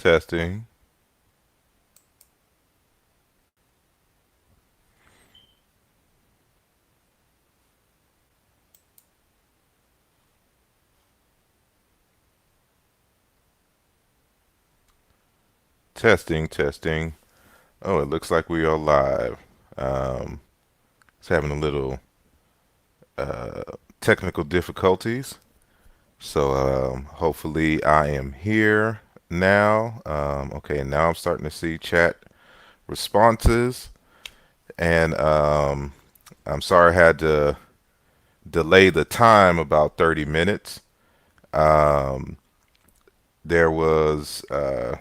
Testing. Testing, testing. Oh, it looks like we are live. Um, it's having a little uh, technical difficulties. So hopefully I am here now. Okay, now I'm starting to see chat responses. And I'm sorry I had to delay the time about 30 minutes. Um, there was uh,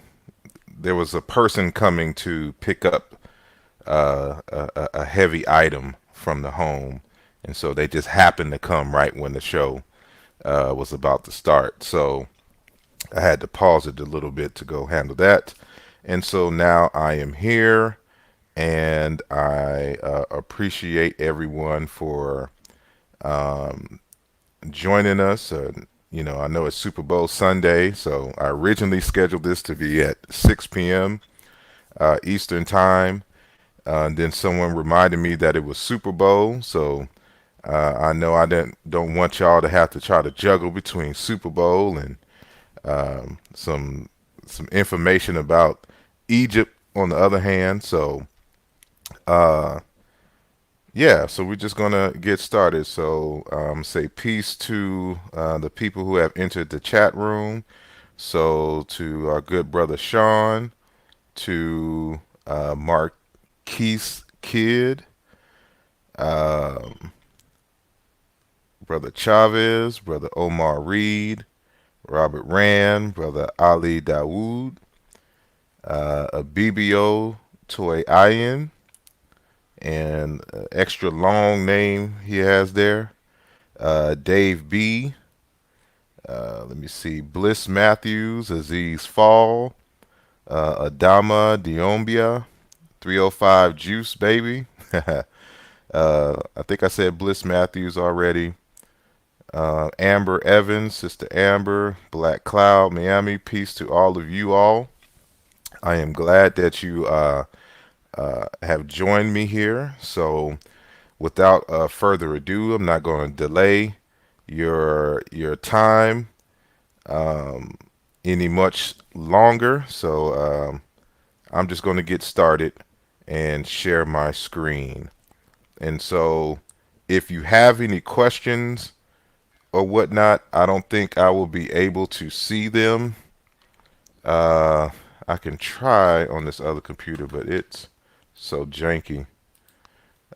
there was a person coming to pick up a heavy item from the home, and so they just happened to come right when the show was about to start. So I had to pause it a little bit to go handle that, and so now I am here, and I appreciate everyone for joining us. I know it's Super Bowl Sunday, so I originally scheduled this to be at 6 p.m. Eastern Time. And then someone reminded me that it was Super Bowl, so I know I don't want y'all to have to try to juggle between Super Bowl and some information about Egypt on the other hand. So uh, yeah, so we're just gonna get started. So say peace to the people who have entered the chat room. So to our good brother Sean, to Marquise Kidd, um, brother Chavez, brother Omar Reed, Robert Rand, brother Ali Dawood, Abibio Toy Ayin, and extra long name he has there. Dave B. Let me see. Bliss Matthews, Aziz Fall, Adama Diombia, 305 Juice Baby. I think I said Bliss Matthews already. Amber Evans, Sister Amber, Black Cloud, Miami. Peace to all of you all. I am glad that you have joined me here. So, without further ado, I'm not going to delay your time um, any much longer. So, I'm just going to get started and share my screen. And so, if you have any questions or whatnot, I don't think I will be able to see them. Uh, I can try on this other computer, but it's so janky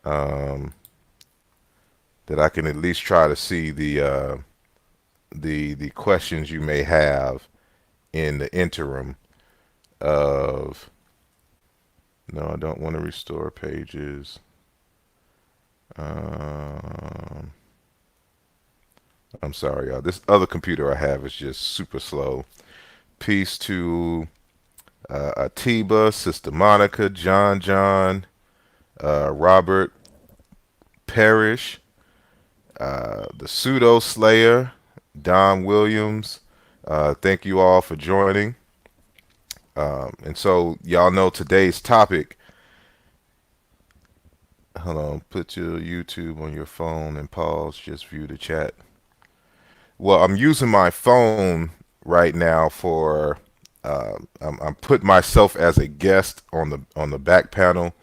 um, that I can at least try to see the questions you may have in the interim of. No, I don't want to restore pages. Um, I'm sorry, y'all. This other computer I have is just super slow. Peace to Atiba, Sister Monica, John, Robert Parrish, the Pseudo Slayer, Don Williams. Thank you all for joining. And so, y'all know today's topic. Hold on, put your YouTube on your phone and pause. Just view the chat. Well, I'm using my phone right now for. I'm putting myself as a guest on the back panel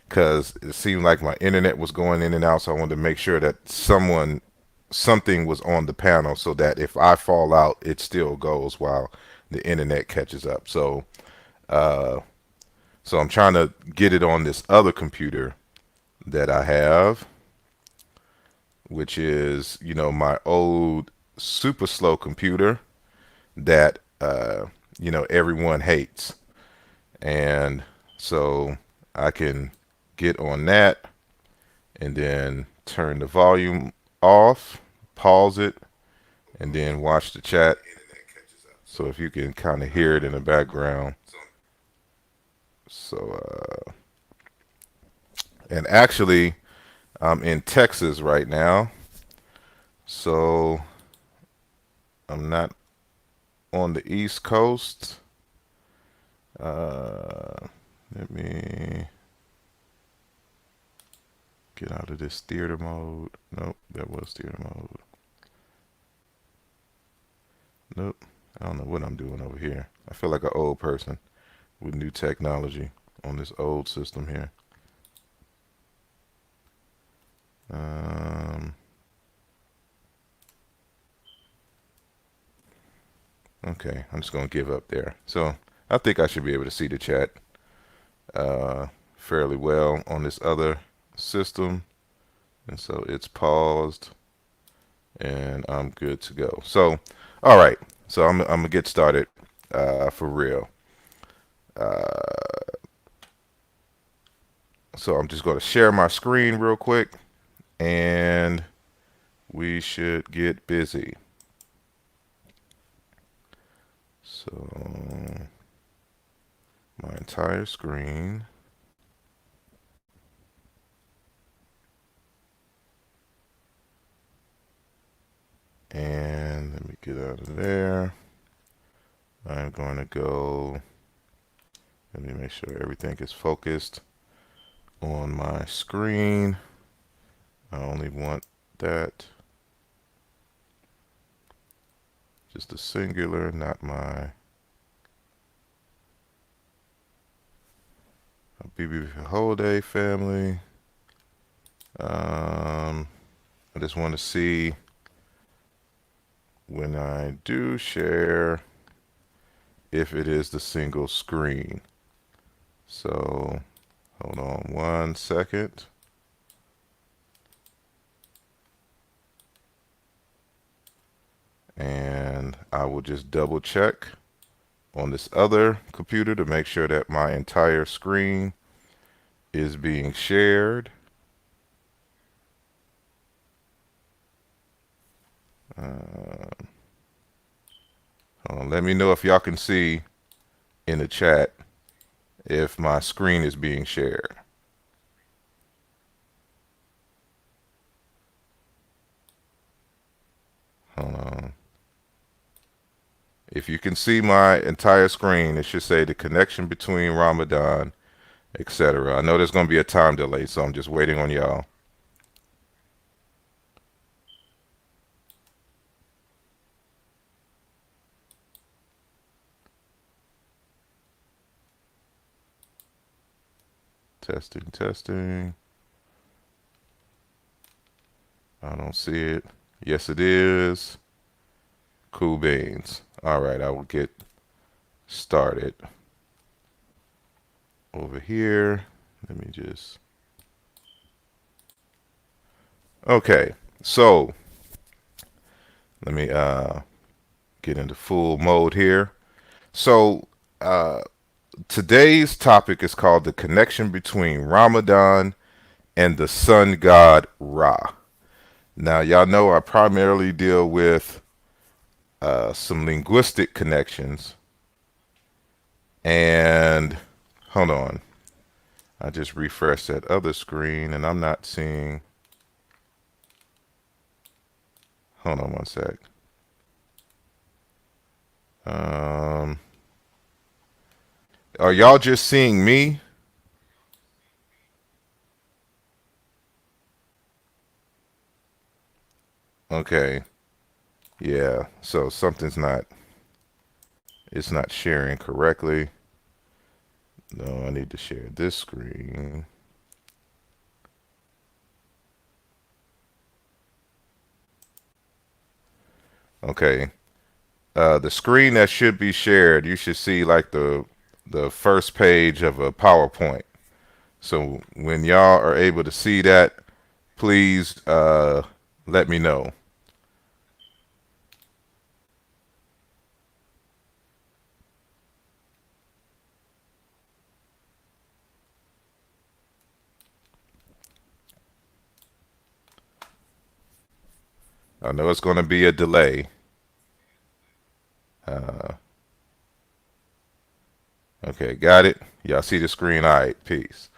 because it seemed like my internet was going in and out. So I wanted to make sure that something was on the panel so that if I fall out, it still goes while the internet catches up. Uh, so I'm trying to get it on this other computer that I have, which is my old super slow computer that everyone hates, and so I can get on that and then turn the volume off, pause it, and then watch the chat. So if you can kind of hear it in the background. So and actually I'm in Texas right now, so I'm not on the East Coast. Uh, Let me get out of this theater mode. Nope, that was theater mode. Nope. I don't know what I'm doing over here. I feel like an old person with new technology on this old system here. Um, okay, I'm just gonna give up there. So I think I should be able to see the chat uh, fairly well on this other system, and so it's paused, and I'm good to go. So, all right. So I'm gonna get started for real. Uh, so I'm just gonna share my screen real quick, and we should get busy. So my entire screen. And let me get out of there. I'm going to go, let me make sure everything is focused on my screen. I only want that, just a singular, not my BB Holiday family. I just want to see when I do share if it is the single screen. So hold on 1 second. And I will just double check on this other computer to make sure that my entire screen is being shared. Let me know if y'all can see in the chat if my screen is being shared. Hold on. If you can see my entire screen, it should say the connection between Ramadan, etc. I know there's going to be a time delay, so I'm just waiting on y'all. Testing, testing. I don't see it. Yes, it is. Cool beans. All right, I will get started over here. Let me just. Okay, so let me get into full mode here. So today's topic is called the connection between Ramadan and the sun god Ra. Now, y'all know I primarily deal with some linguistic connections. And hold on, I just refreshed that other screen and I'm not seeing. Hold on 1 sec. Um, are y'all just seeing me? Okay. Yeah. So something's not. It's not sharing correctly. No, I need to share this screen. Okay. The screen that should be shared, you should see like the first page of a PowerPoint. So when y'all are able to see that, please let me know. I know it's going to be a delay. Uh, okay, got it. Y'all see the screen? All right, peace.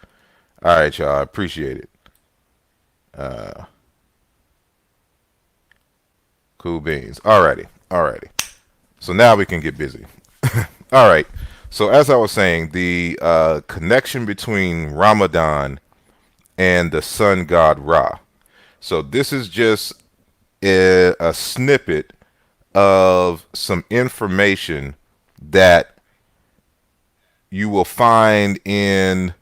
All right, y'all. I appreciate it. Uh, cool beans. Alrighty, alrighty. So now we can get busy. All right. So as I was saying, the connection between Ramadan and the sun god Ra. So this is just a snippet of some information that you will find in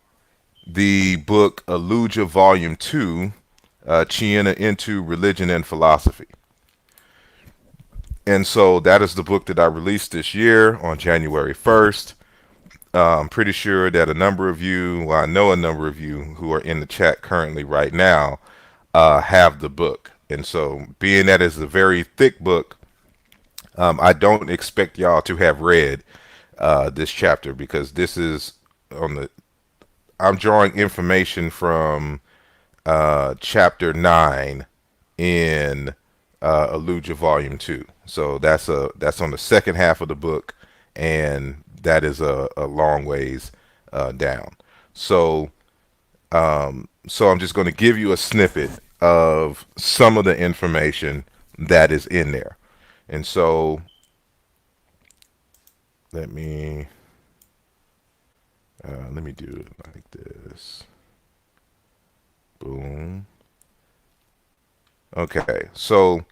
the book Aaluja Volume 2, Chiena into Religion and Philosophy. And so that is the book that I released this year on January 1st. I'm pretty sure that a number of you, well, I know a number of you who are in the chat currently right now, have the book. And so, being that it's a very thick book, I don't expect y'all to have read this chapter because this is on the. I'm drawing information from chapter 9 in Aaluja Volume 2. So that's on the second half of the book, and that is a long ways down. So so I'm just going to give you a snippet of some of the information that is in there. And so let me let me do it like this. Boom. Okay, so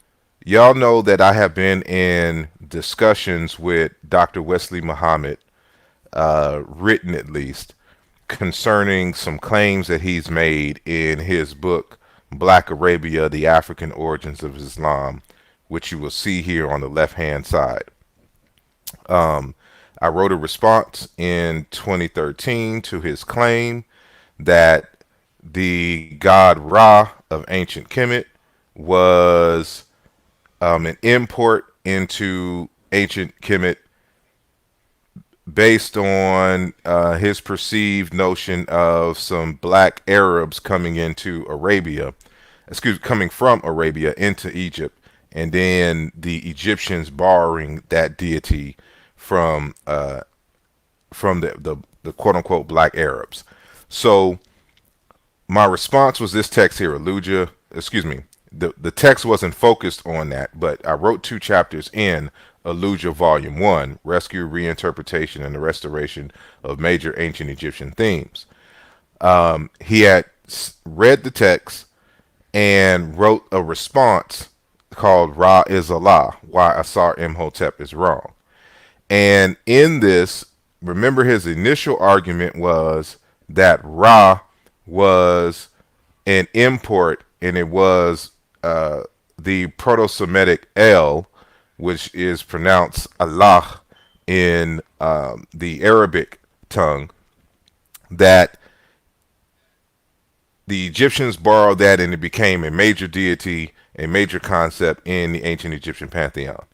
y'all know that I have been in discussions with Dr. Wesley Muhammad, written at least, concerning some claims that he's made in his book, Black Arabia, The African Origins of Islam, which you will see here on the left-hand side. I wrote a response in 2013 to his claim that the god Ra of ancient Kemet was an import into ancient Kemet based on his perceived notion of some black Arabs coming into Arabia, coming from Arabia into Egypt, and then the Egyptians borrowing that deity from the quote unquote black Arabs. So my response was this text here, Aaluja. Excuse me. The text wasn't focused on that, but I wrote 2 chapters in Aaluja Volume 1, Rescue, Reinterpretation, and the Restoration of Major Ancient Egyptian Themes. He had read the text and wrote a response called Ra is Allah, Why Asar Imhotep is Wrong. And in this, remember his initial argument was that Ra was an import, and it was the Proto-Semitic El, which is pronounced Allah in the Arabic tongue, that the Egyptians borrowed that and it became a major deity, a major concept in the ancient Egyptian pantheon.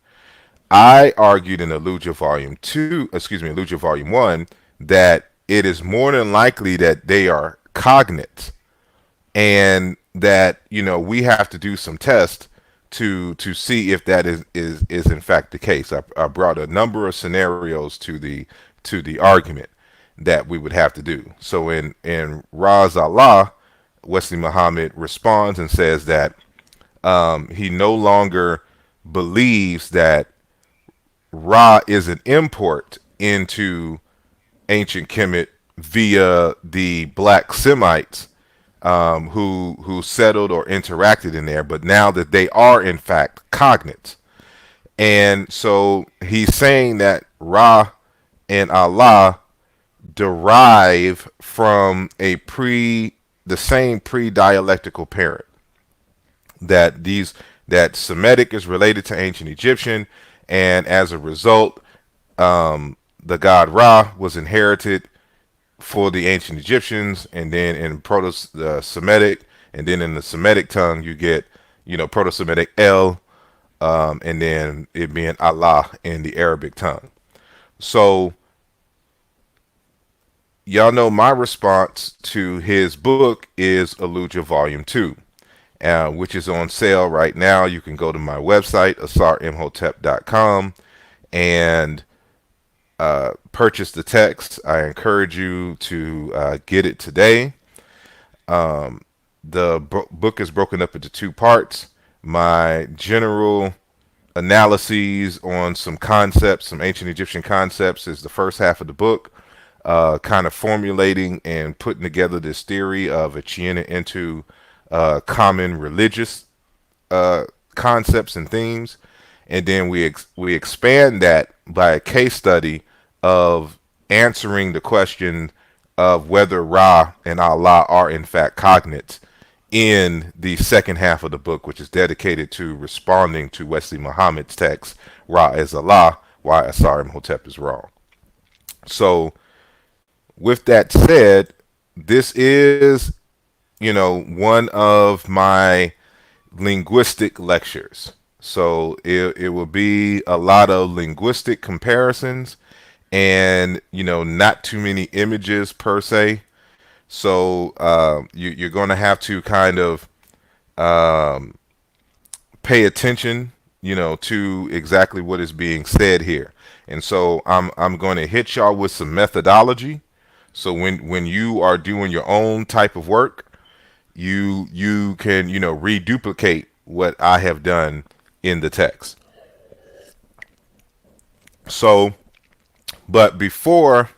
I argued in Aaluja Volume 2, Aaluja Volume 1, that it is more than likely that they are cognates, and that we have to do some tests to see if that is in fact the case. I brought a number of scenarios to the argument that we would have to do. So in Raz Allah, Wesley Muhammad responds and says that he no longer believes that Ra is an import into ancient Kemet via the black Semites who settled or interacted in there, but now that they are in fact cognates. And so he's saying that Ra and Allah derive from the same pre-dialectical parent. That Semitic is related to ancient Egyptian, and as a result, the god Ra was inherited for the ancient Egyptians, and then in Proto-Semitic, and then in the Semitic tongue, you get, Proto-Semitic El, and then it being Allah in the Arabic tongue. So, y'all know my response to his book is Aaluja Volume 2, which is on sale right now. You can go to my website, asarimhotep.com, and purchase the text. I encourage you to get it today. The book is broken up into 2 parts. My general analyses on some concepts, some ancient Egyptian concepts, is the first half of the book, kind of formulating and putting together this theory of Achaean into common religious uh, concepts and themes, and then we expand that by a case study of answering the question of whether Ra and Allah are in fact cognates in the second half of the book, which is dedicated to responding to Wesley Muhammad's text, Ra is Allah, why Asar Imhotep is wrong. So, with that said, this is, one of my linguistic lectures. So it will be a lot of linguistic comparisons and, not too many images per se. So you're going to have to kind of um, pay attention, to exactly what is being said here. And so I'm going to hit y'all with some methodology. So when you are doing your own type of work, you can reduplicate what I have done in the text. So, but before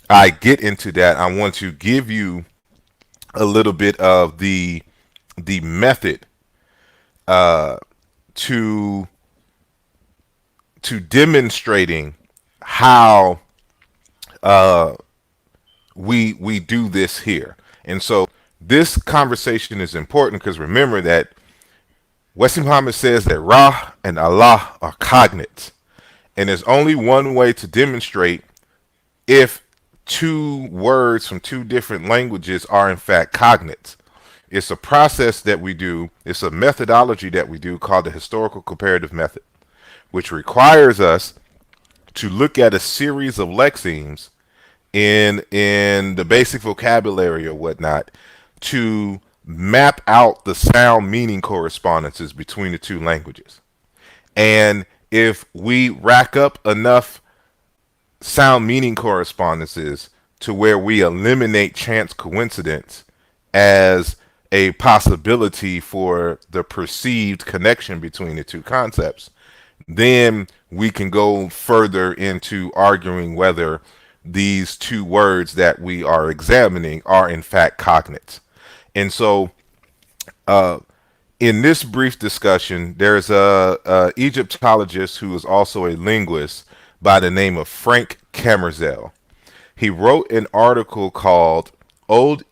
I get into that, I want to give you a little bit of the method uh, to demonstrating how uh, we do this here. And so this conversation is important because remember that Wesley Muhammad says that Ra and Allah are cognates. And there's only one way to demonstrate if two words from two different languages are in fact cognates. It's a process that we do, it's a methodology that we do called the historical comparative method, which requires us to look at a series of lexemes in the basic vocabulary or whatnot to map out the sound meaning correspondences between the two languages. And if we rack up enough sound meaning correspondences to where we eliminate chance coincidence as a possibility for the perceived connection between the two concepts, then we can go further into arguing whether these two words that we are examining are in fact cognates. And so, in this brief discussion, there's a Egyptologist who is also a linguist by the name of Frank Camerzel. He wrote an article called Old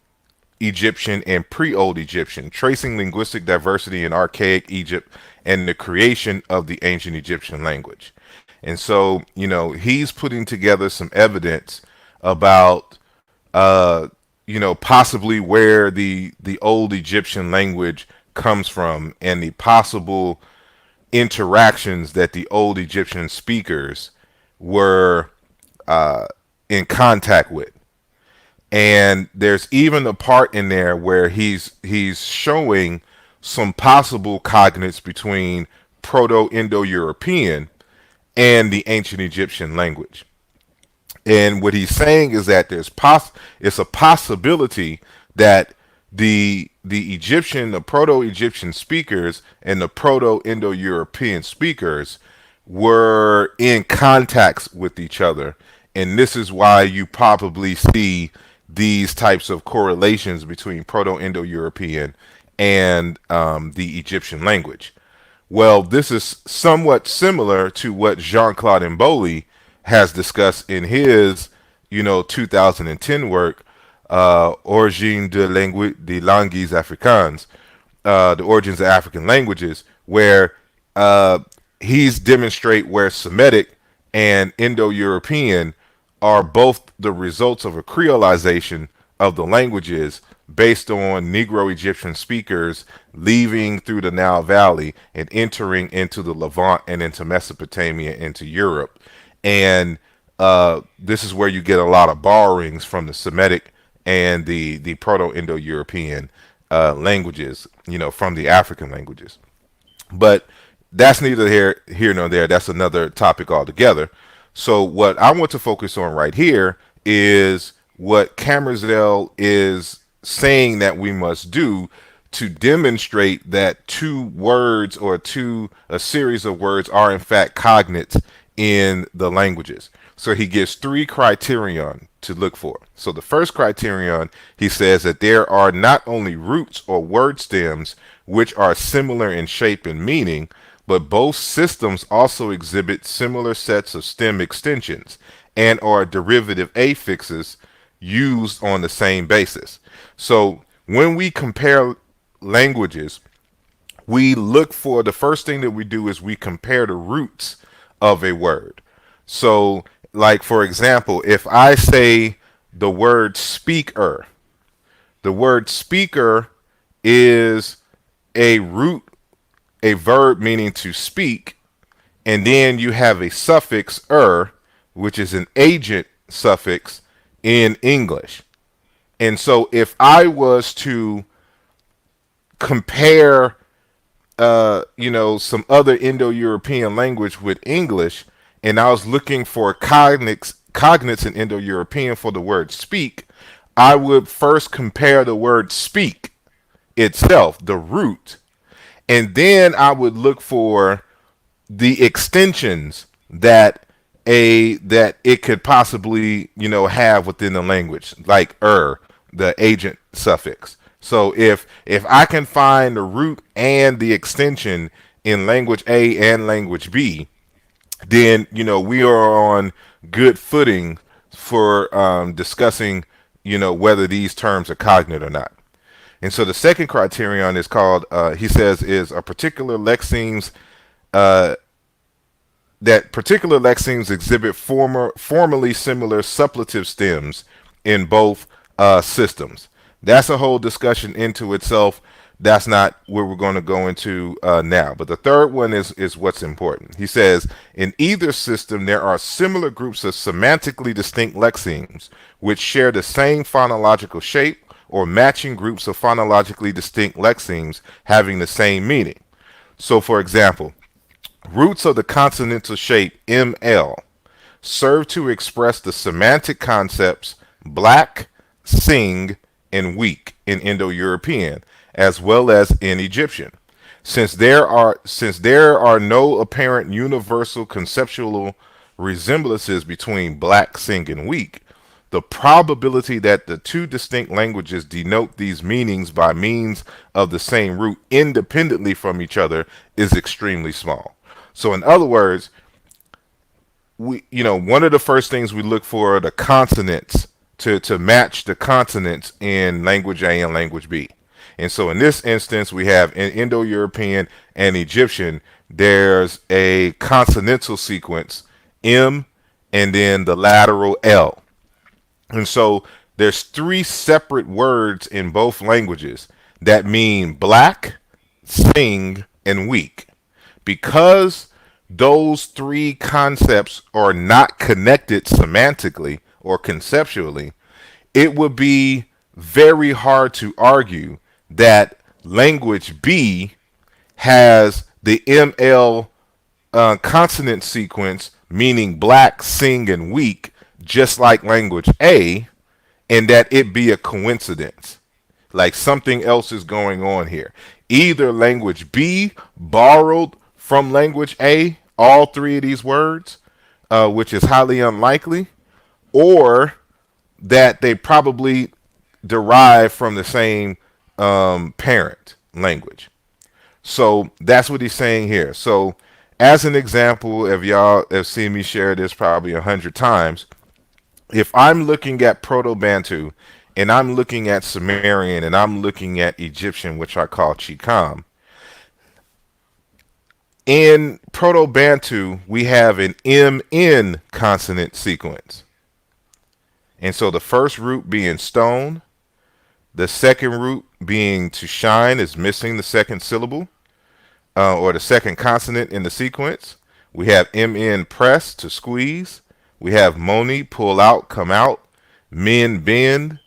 Egyptian and Pre-Old Egyptian, Tracing Linguistic Diversity in Archaic Egypt and the Creation of the Ancient Egyptian Language. And so, he's putting together some evidence about, possibly where the Old Egyptian language comes from and the possible interactions that the Old Egyptian speakers were in contact with. And there's even a part in there where he's showing some possible cognates between Proto-Indo-European and the ancient Egyptian language. And what he's saying is that it's a possibility that the Proto-Egyptian speakers and the Proto-Indo-European speakers were in contacts with each other, and this is why you probably see these types of correlations between Proto-Indo-European and the Egyptian language. Well, this is somewhat similar to what Jean-Claude Mboli has discussed in his, 2010 work, Origine de langues africaines, the origins of African languages, where he's demonstrate where Semitic and Indo-European are both the results of a creolization of the languages based on Negro Egyptian speakers leaving through the Nile Valley and entering into the Levant and into Mesopotamia, into Europe. And this is where you get a lot of borrowings from the Semitic and the Proto-Indo-European languages, from the African languages. But that's neither here nor there. That's another topic altogether. So what I want to focus on right here is what Camerzel is saying that we must do to demonstrate that two words or a series of words are in fact cognates in the languages. So he gives three criterion to look for. So the first criterion, he says that there are not only roots or word stems which are similar in shape and meaning, but both systems also exhibit similar sets of stem extensions and are derivative affixes used on the same basis. So when we compare languages, we look for the first thing that we do is we compare the roots of a word. So, like for example, if I say the word speaker, the word speaker is a root, a verb meaning to speak, and then you have a suffix which is an agent suffix in English. And so if I was to compare some other Indo-European language with English, and I was looking for cognates in Indo-European for the word speak, I would first compare the word speak itself, the root, and then I would look for the extensions that it could possibly have within the language, like the agent suffix. So if I can find the root and the extension in language A and language B, then we are on good footing for discussing whether these terms are cognate or not. And so the second criterion is called, he says, is a particular lexemes that particular lexemes exhibit formally similar suppletive stems in both systems. That's a whole discussion into itself. That's not where we're going to go into now. But the third one is what's important. He says, in either system, there are similar groups of semantically distinct lexemes which share the same phonological shape, or matching groups of phonologically distinct lexemes having the same meaning. So, for example, roots of the consonantal shape ML serve to express the semantic concepts black, sing, and weak in Indo-European, as well as in Egyptian. Since there are no apparent universal conceptual resemblances between black, sing, and weak, the probability that the two distinct languages denote these meanings by means of the same root independently from each other is extremely small. So in other words, one of the first things we look for are the consonants to match the consonants in language A and language B. And so in this instance, we have in Indo-European and Egyptian, there's a consonantal sequence, M, and then the lateral L. And so there's three separate words in both languages that mean black, sing, and weak. Because those three concepts are not connected semantically or conceptually, it would be very hard to argue that language B has the ML consonant sequence meaning black, sing, and weak, just like language A, and that it be a coincidence. Like something else is going on here. Either language B borrowed from language A all three of these words, which is highly unlikely, or that they probably derive from the same parent language. So that's what he's saying here. So as an example, if y'all have seen me share this probably 100 times, if I'm looking at Proto-Bantu and I'm looking at Sumerian and I'm looking at Egyptian, which I call Chicam, in Proto-Bantu, we have an MN consonant sequence. And so the first root being stone, the second root being to shine is missing the second syllable, or the second consonant in the sequence. We have MN press, to squeeze. We have moni, pull out, come out. Men, bend.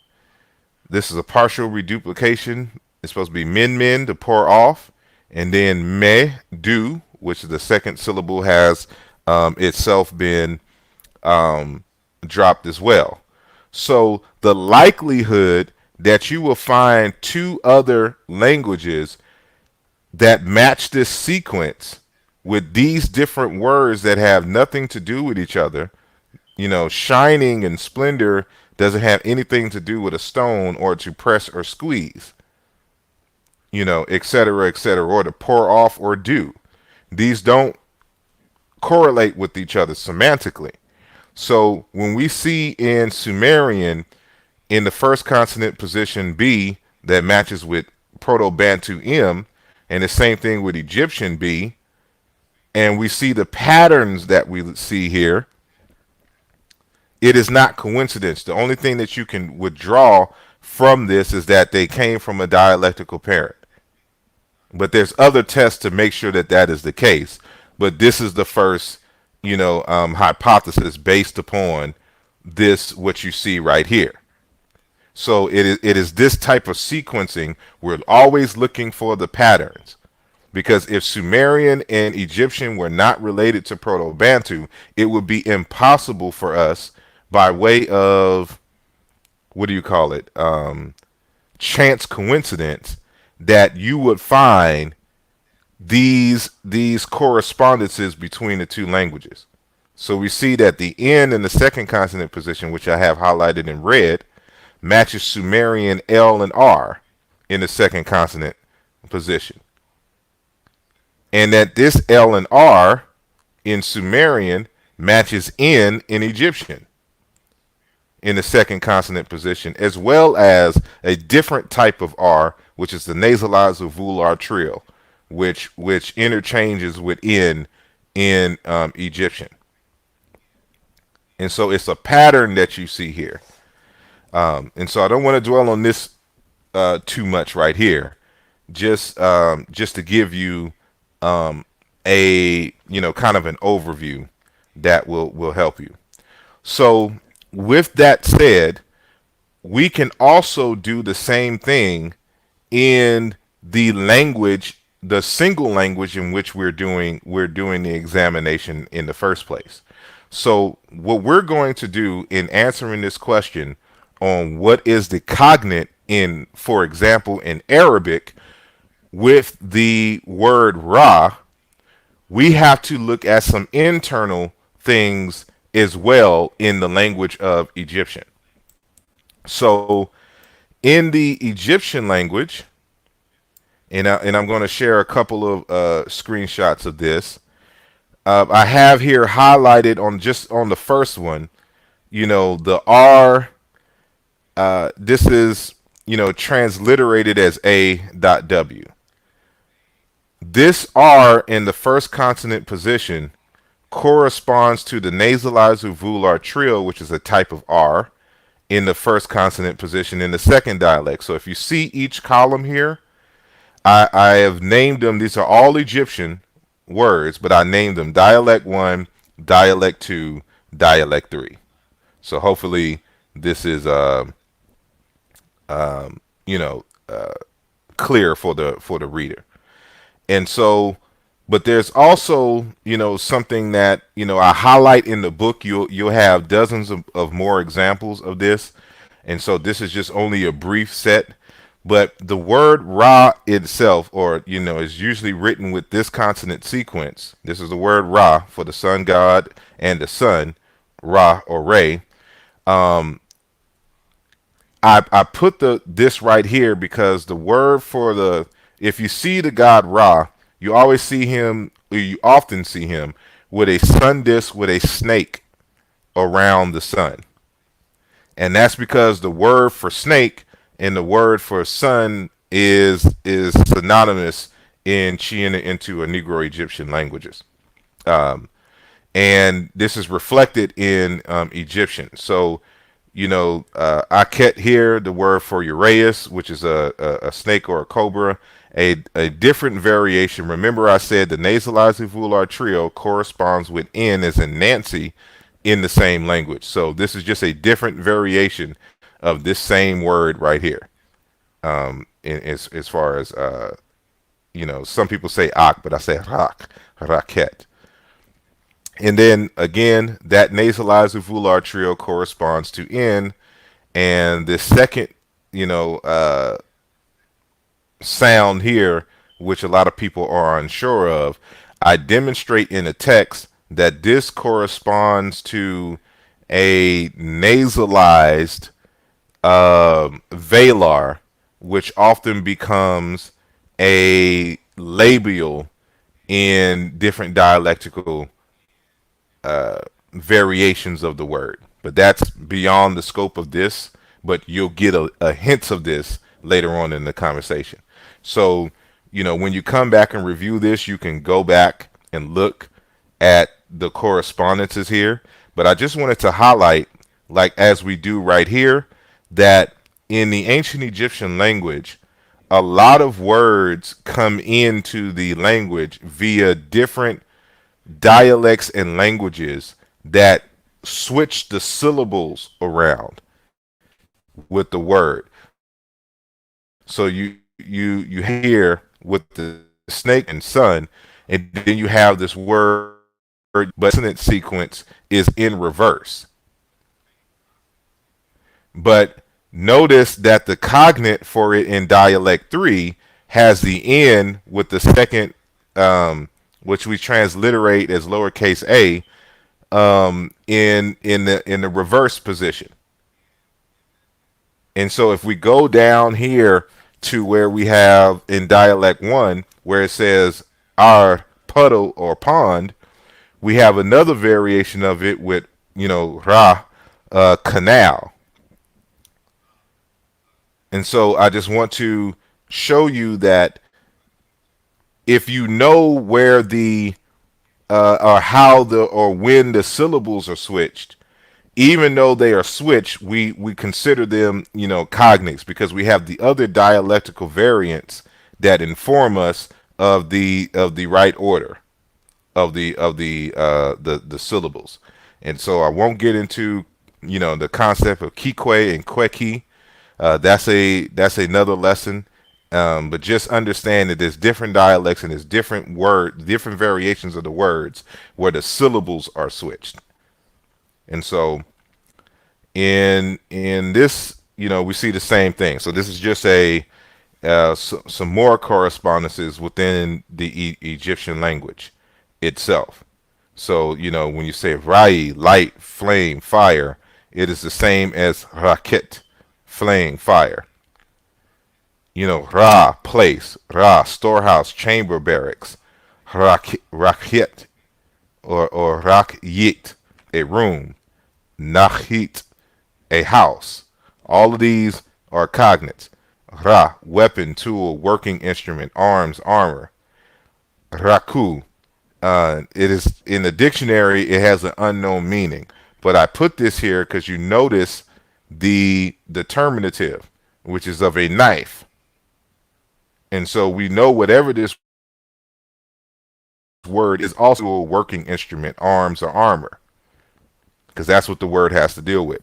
This is a partial reduplication. It's supposed to be men, to pour off. And then me, do, which is the second syllable has itself been dropped as well. So the likelihood that you will find two other languages that match this sequence with these different words that have nothing to do with each other. Shining and splendor doesn't have anything to do with a stone or to press or squeeze, et cetera, or to pour off or do. These don't correlate with each other semantically. So when we see in Sumerian in the first consonant position B that matches with Proto-Bantu M, and the same thing with Egyptian B, and we see the patterns that we see here, it is not coincidence. The only thing that you can withdraw from this is that they came from a dialectical parent. But there's other tests to make sure that that is the case. But this is the first, hypothesis based upon this, what you see right here. So it is this type of sequencing. We're always looking for the patterns. Because if Sumerian and Egyptian were not related to Proto-Bantu, it would be impossible for us, by way of, what do you call it, chance coincidence, that you would find these correspondences between the two languages. So we see that the N in the second consonant position, which I have highlighted in red, matches Sumerian L and R in the second consonant position. And that this L and R in Sumerian matches N in Egyptian in the second consonant position, as well as a different type of R, which is the nasalized volar trill, which interchanges with N in Egyptian. And so it's a pattern that you see here. And so I don't want to dwell on this too much right here. Just to give you a kind of an overview that will help you. So with that said, we can also do the same thing in the language, the single language in which we're doing the examination in the first place. So what we're going to do in answering this question on what is the cognate in, for example, in Arabic with the word Ra, we have to look at some internal things as well in the language of Egyptian. So in the Egyptian language, and I'm going to share a couple of screenshots of this. I have here highlighted on the first one, the R. This is transliterated as A.W. This R in the first consonant position corresponds to the nasalized volar trill, which is a type of R in the first consonant position in the second dialect. So if you see each column here, I have named them. These are all Egyptian words, but I named them dialect 1, dialect 2, dialect 3. So hopefully this is clear for the reader. And so, but there's also something that I highlight in the book. You'll have dozens of more examples of this, and so this is just only a brief set. But the word Ra itself, or is usually written with this consonant sequence. This is the word Ra for the sun god and the sun, Ra or Re. I put this right here because the word for if you see the god Ra, you always see him, or you often see him with a sun disk with a snake around the sun. And that's because the word for snake and the word for sun is synonymous in Chian and into a Negro Egyptian languages. And this is reflected in Egyptian. So, Aket here, the word for Uraeus, which is a snake or a cobra, a different variation. Remember I said the nasalized volar trio corresponds with N as in Nancy in the same language. So this is just a different variation of this same word right here. As far as, some people say ak, but I say raket. And then again, that nasalized volar trio corresponds to N, and the second you know, sound here, which a lot of people are unsure of, I demonstrate in the text that this corresponds to a nasalized velar, which often becomes a labial in different dialectical variations of the word. But that's beyond the scope of this, but you'll get a hint of this later on in the conversation. So, when you come back and review this, you can go back and look at the correspondences here. But I just wanted to highlight, like as we do right here, that in the ancient Egyptian language, a lot of words come into the language via different dialects and languages that switch the syllables around with the word. So you hear with the snake and sun, and then you have this word, but consonant sequence is in reverse. But notice that the cognate for it in dialect 3 has the N with the second, which we transliterate as lowercase a, in the reverse position. And so if we go down here to where we have in dialect 1, where it says our puddle or pond, we have another variation of it with, ra, canal. And so I just want to show you that if you know where the or how the or when the syllables are switched, even though they are switched, we consider them, cognates, because we have the other dialectical variants that inform us of the right order of the syllables. And so I won't get into the concept of kikwe and kweki. That's another lesson. But just understand that there's different dialects and there's different variations of the words where the syllables are switched. And so in this, we see the same thing. So this is just some more correspondences within the Egyptian language itself. So when you say rai, light, flame, fire, it is the same as raket, flame, fire. Ra, place, ra, storehouse, chamber, barracks, rakyet, or rakyit, a room, nachit, a house. All of these are cognates. Ra, weapon, tool, working instrument, arms, armor. Raku, it is in the dictionary, it has an unknown meaning. But I put this here because you notice the determinative, which is of a knife. And so we know whatever this word is also a working instrument, arms or armor, because that's what the word has to deal with.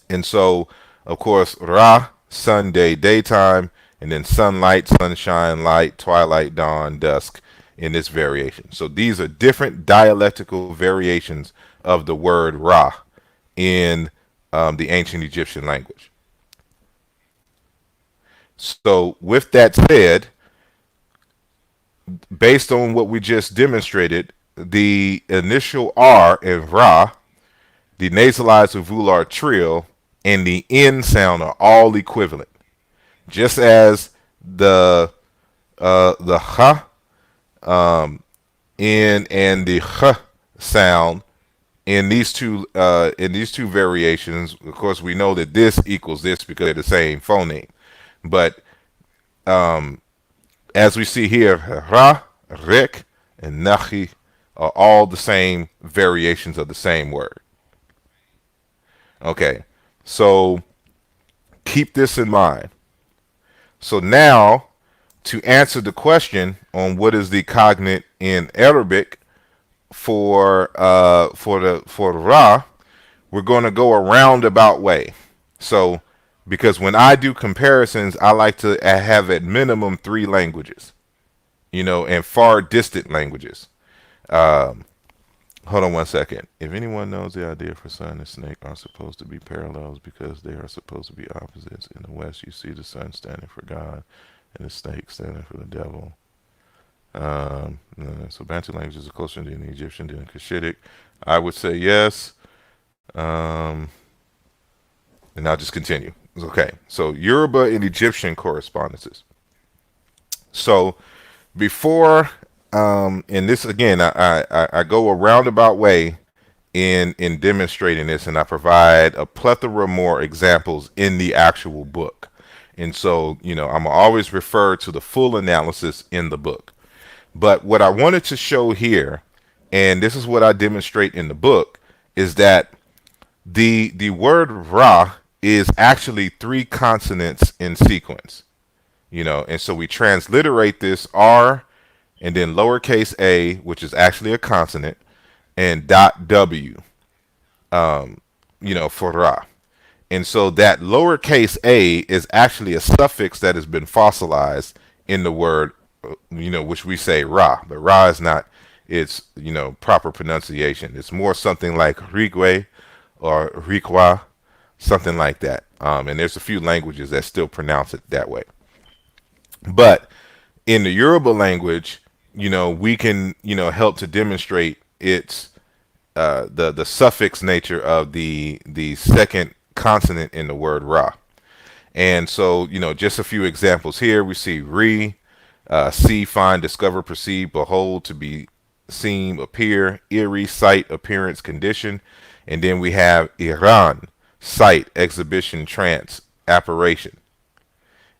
And so, of course, Ra, Sunday, daytime, and then sunlight, sunshine, light, twilight, dawn, dusk in this variation. So these are different dialectical variations of the word Ra in the ancient Egyptian language. So with that said, based on what we just demonstrated, the initial R in Ra, the nasalized uvular trill, and the N sound are all equivalent. Just as the H, N, and the H sound in these two variations, of course, we know that this equals this because they're the same phoneme. But as we see here, Ra, Rek, and Nachi are all the same variations of the same word. Okay, so keep this in mind. So now, to answer the question on what is the cognate in Arabic for Ra, we're going to go a roundabout way. So, because when I do comparisons, I like to have at minimum 3 languages, and far distant languages. Hold on one second. If anyone knows the idea for sun and snake are supposed to be parallels because they are supposed to be opposites. In the West, you see the sun standing for God and the snake standing for the devil. So Bantu languages are closer to the Egyptian than Cushitic. I would say yes. Um, and I'll just continue. Okay. So Yoruba and Egyptian correspondences. So before, and this again, I go a roundabout way in demonstrating this, and I provide a plethora more examples in the actual book. And so, I'm always refer to the full analysis in the book. But what I wanted to show here, and this is what I demonstrate in the book, is that the word Ra is actually three consonants in sequence. And so we transliterate this R and then lowercase a, which is actually a consonant, and dot W, for Ra. And so that lowercase a is actually a suffix that has been fossilized in the word, which we say Ra. But Ra is not its, proper pronunciation. It's more something like Rigwe or Rikwa, something like that. And there's a few languages that still pronounce it that way. But in the Yoruba language, we can, help to demonstrate its the suffix nature of the second consonant in the word Ra. And so, just a few examples here. We see re, see, find, discover, perceive, behold, to be seen, appear, eerie, sight, appearance, condition. And then we have Iran, sight, exhibition, trance, apparition.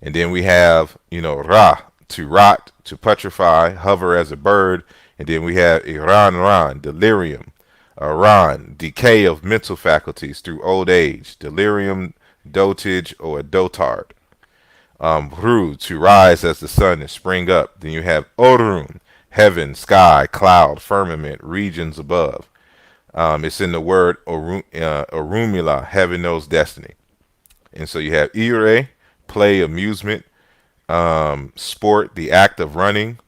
And then we have, Ra, to rot, to putrefy, hover as a bird. And then we have Ran, delirium, Ran, decay of mental faculties through old age, delirium, dotage, or a dotard. Ru, to rise as the sun and spring up. Then you have Orun, heaven, sky, cloud, firmament, regions above. It's in the word Orumila, heaven knows destiny. And so you have Ire, play, amusement, sport, the act of running,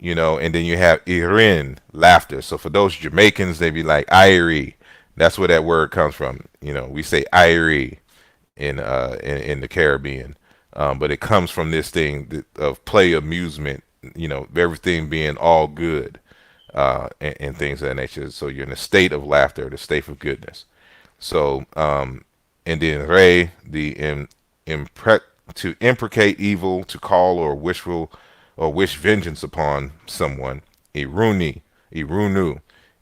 and then you have Irin, laughter. So for those Jamaicans, they be like Irie. That's where that word comes from. We say Irie in the Caribbean, but it comes from this thing of play, amusement. Everything being all good, and things of that nature. So you're in a state of laughter, the state of goodness. So, and then Re, impre- to imprecate evil, to call or wishful or wish vengeance upon someone. Iruni, Irunu,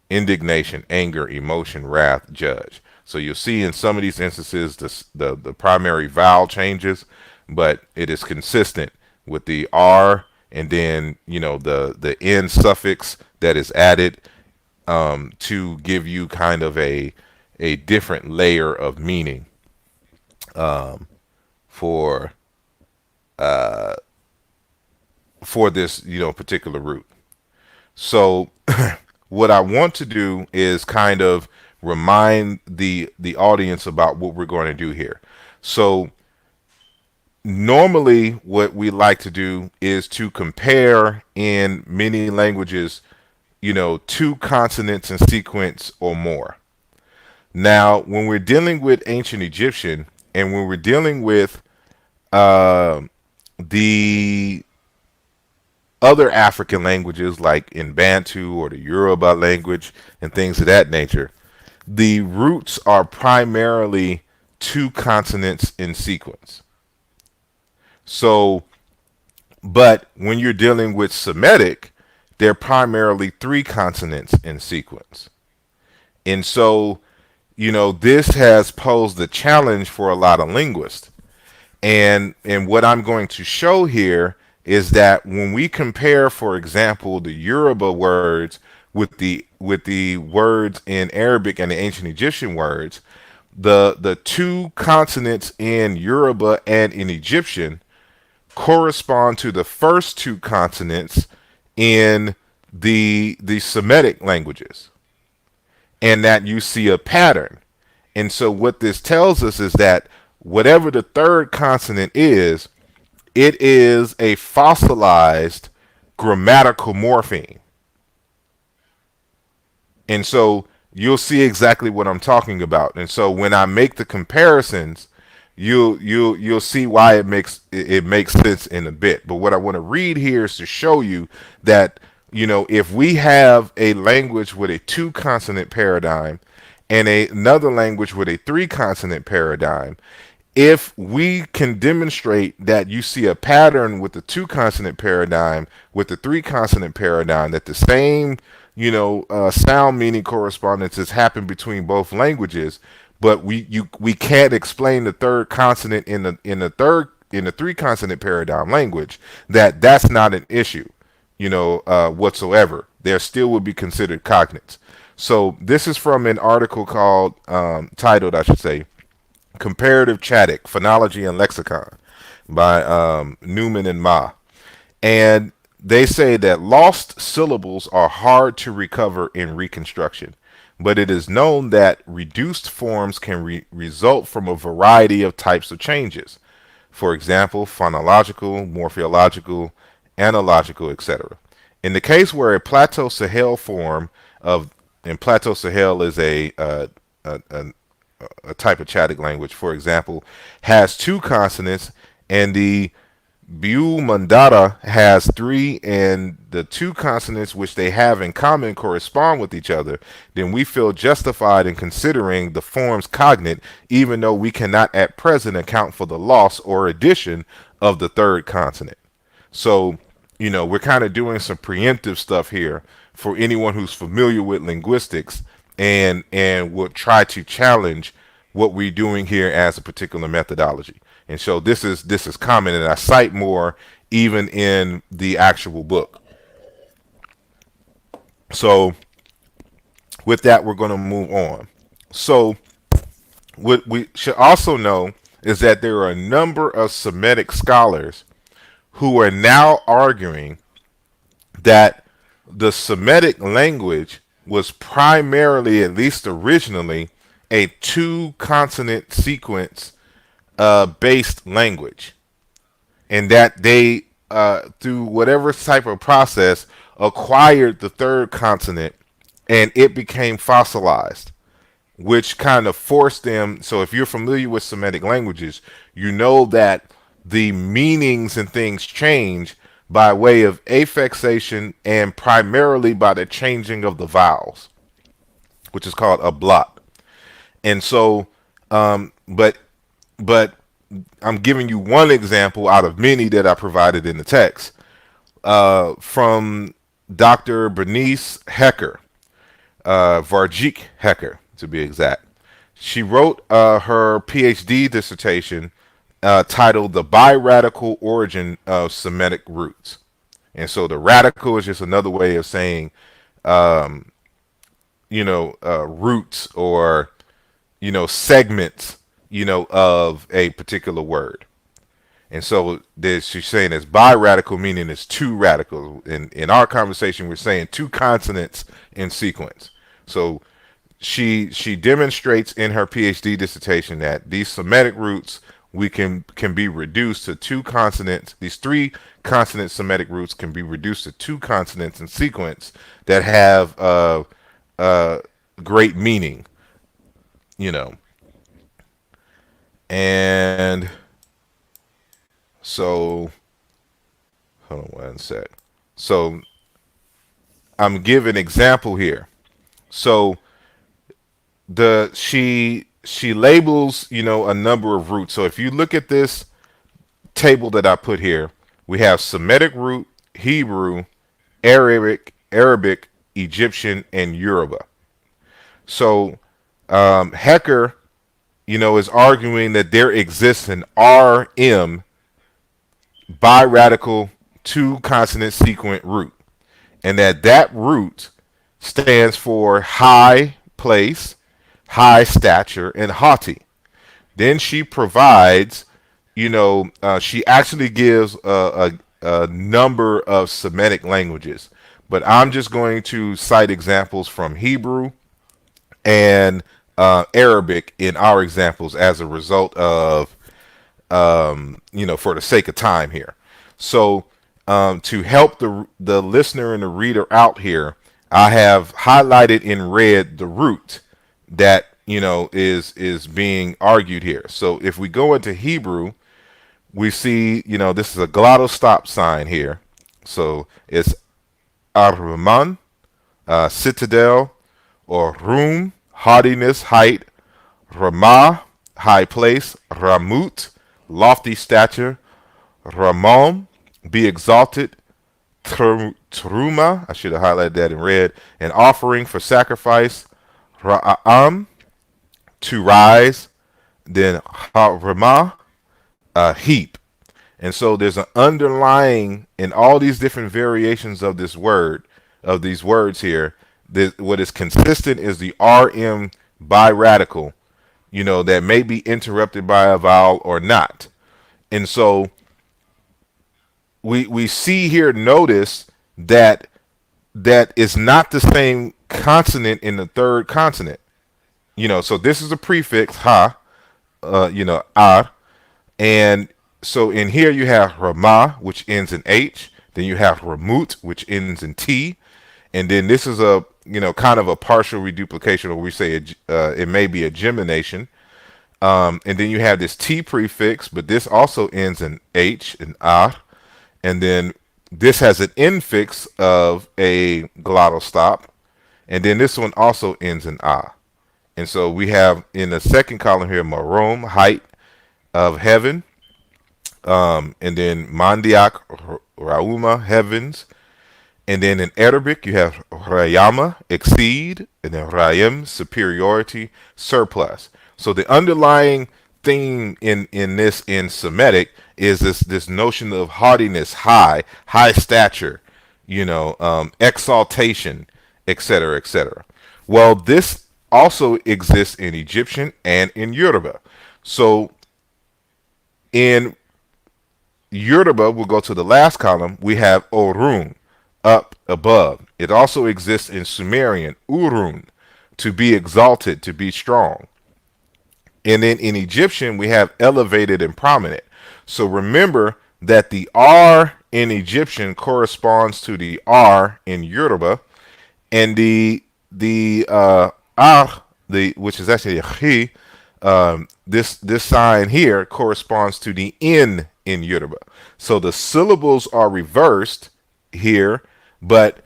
indignation, anger, emotion, wrath, judge. So you'll see in some of these instances the primary vowel changes, but it is consistent with the R and then the N suffix that is added, to give you kind of a different layer of meaning, for for this particular root. So what I want to do is kind of remind the audience about what we're going to do here. So normally what we like to do is to compare in many languages, two consonants in sequence or more. Now, when we're dealing with ancient Egyptian and when we're dealing with uh, the other African languages like in Bantu or the Yoruba language and things of that nature, the roots are primarily two consonants in sequence. So, but when you're dealing with Semitic, they're primarily three consonants in sequence. And so, this has posed a challenge for a lot of linguists. And what I'm going to show here is that when we compare, for example, the Yoruba words with the words in Arabic and the ancient Egyptian words, the two consonants in Yoruba and in Egyptian correspond to the first two consonants in the Semitic languages, and that you see a pattern. And so what this tells us is that whatever the third consonant is, it is a fossilized grammatical morpheme. And so you'll see exactly what I'm talking about. And so when I make the comparisons, you'll see why it makes sense in a bit. But what I want to read here is to show you that, if we have a language with a two consonant paradigm and another language with a three consonant paradigm, if we can demonstrate that you see a pattern with the two consonant paradigm, with the three consonant paradigm, that the same, sound meaning correspondences happen between both languages, but we can't explain the third consonant in the three consonant paradigm language, that's not an issue, whatsoever. There still would be considered cognates. So this is from an article called, titled, I should say, Comparative Chadic, Phonology and Lexicon by Newman and Ma. And they say that lost syllables are hard to recover in reconstruction, but it is known that reduced forms can result from a variety of types of changes. For example, phonological, morphological, analogical, etc. In the case where a Plateau Sahel form of, and Plateau Sahel is a type of Chadic language, for example, has two consonants, and the Biu Mandara has three, and the two consonants which they have in common correspond with each other, then we feel justified in considering the forms cognate, even though we cannot at present account for the loss or addition of the third consonant. So, we're kind of doing some preemptive stuff here for anyone who's familiar with linguistics and would try to challenge what we're doing here as a particular methodology. And so this is common, and I cite more even in the actual book. So with that, we're going to move on. So what we should also know is that there are a number of Semitic scholars who are now arguing that the Semitic language was primarily, at least originally, a two consonant sequence based language, and that they, through whatever type of process, acquired the third consonant and it became fossilized, which kind of forced them. So, if you're familiar with Semitic languages, you know that the meanings and things change by way of affixation and primarily by the changing of the vowels, which is called a blot. And so, but but I'm giving you one example out of many that I provided in the text, from Dr. Bernice Hecker, Varjik Hecker to be exact. She wrote her PhD dissertation titled "The Biradical Origin of Semitic Roots." And so the radical is just another way of saying, um, roots, or segments, of a particular word. And so she's saying it's biradical, meaning it's two radicals. In our conversation, we're saying two consonants in sequence. So she demonstrates in her PhD dissertation that these Semitic roots we can be reduced to two consonants. These three consonant Semitic roots can be reduced to two consonants in sequence that have great meaning, you know. And so, hold on one sec. So I'm giving an example here. So she labels, a number of roots. So if you look at this table that I put here, we have Semitic root, Hebrew, Arabic, Egyptian, and Yoruba. So Hecker, is arguing that there exists an RM, biradical two consonant sequent root, and that root stands for high place, high stature, and haughty. Then she provides, she actually gives a number of Semitic languages, but I'm just going to cite examples from Hebrew and Arabic in our examples as a result of, for the sake of time here. So to help the listener and the reader out here, I have highlighted in red the root that is being argued here. So if we go into Hebrew, we see this is a glottal stop sign here. So it's Arman, citadel, or room, haughtiness, height, Ramah, high place, Ramut, lofty stature, Ramon, be exalted, Truma, I should have highlighted that in red, an offering for sacrifice, Ra'am, to rise, then Ramah, a heap. And so there's an underlying in all these different variations of this word, of these words here. What is consistent is the RM biradical, that may be interrupted by a vowel or not. And so we see here, notice that is not the same consonant in the third consonant. So this is a prefix ha, ar, and so in here you have Ramah, which ends in H. Then you have Ramut, which ends in T. And then this is a kind of a partial reduplication, or we say it may be a gemination. And then you have this T prefix, but this also ends in H and A. And then this has an infix of a glottal stop. And then this one also ends in A. And so we have in the second column here, Marom, height of heaven. And then Mandiak, Rauma, heavens. And then in Arabic, you have Rayama, exceed, and then Rayim, superiority, surplus. So the underlying theme in Semitic is this notion of haughtiness, high stature, exaltation, etc., etc. Well, this also exists in Egyptian and in Yoruba. So in Yoruba, we'll go to the last column. We have Orun, up, above. It also exists in Sumerian, Urun, to be exalted, to be strong. And then in Egyptian, we have elevated and prominent. So remember that the R in Egyptian corresponds to the R in Yoruba, and the ah, which is actually a chi, this sign here corresponds to the N in Yoruba. So the syllables are reversed here, but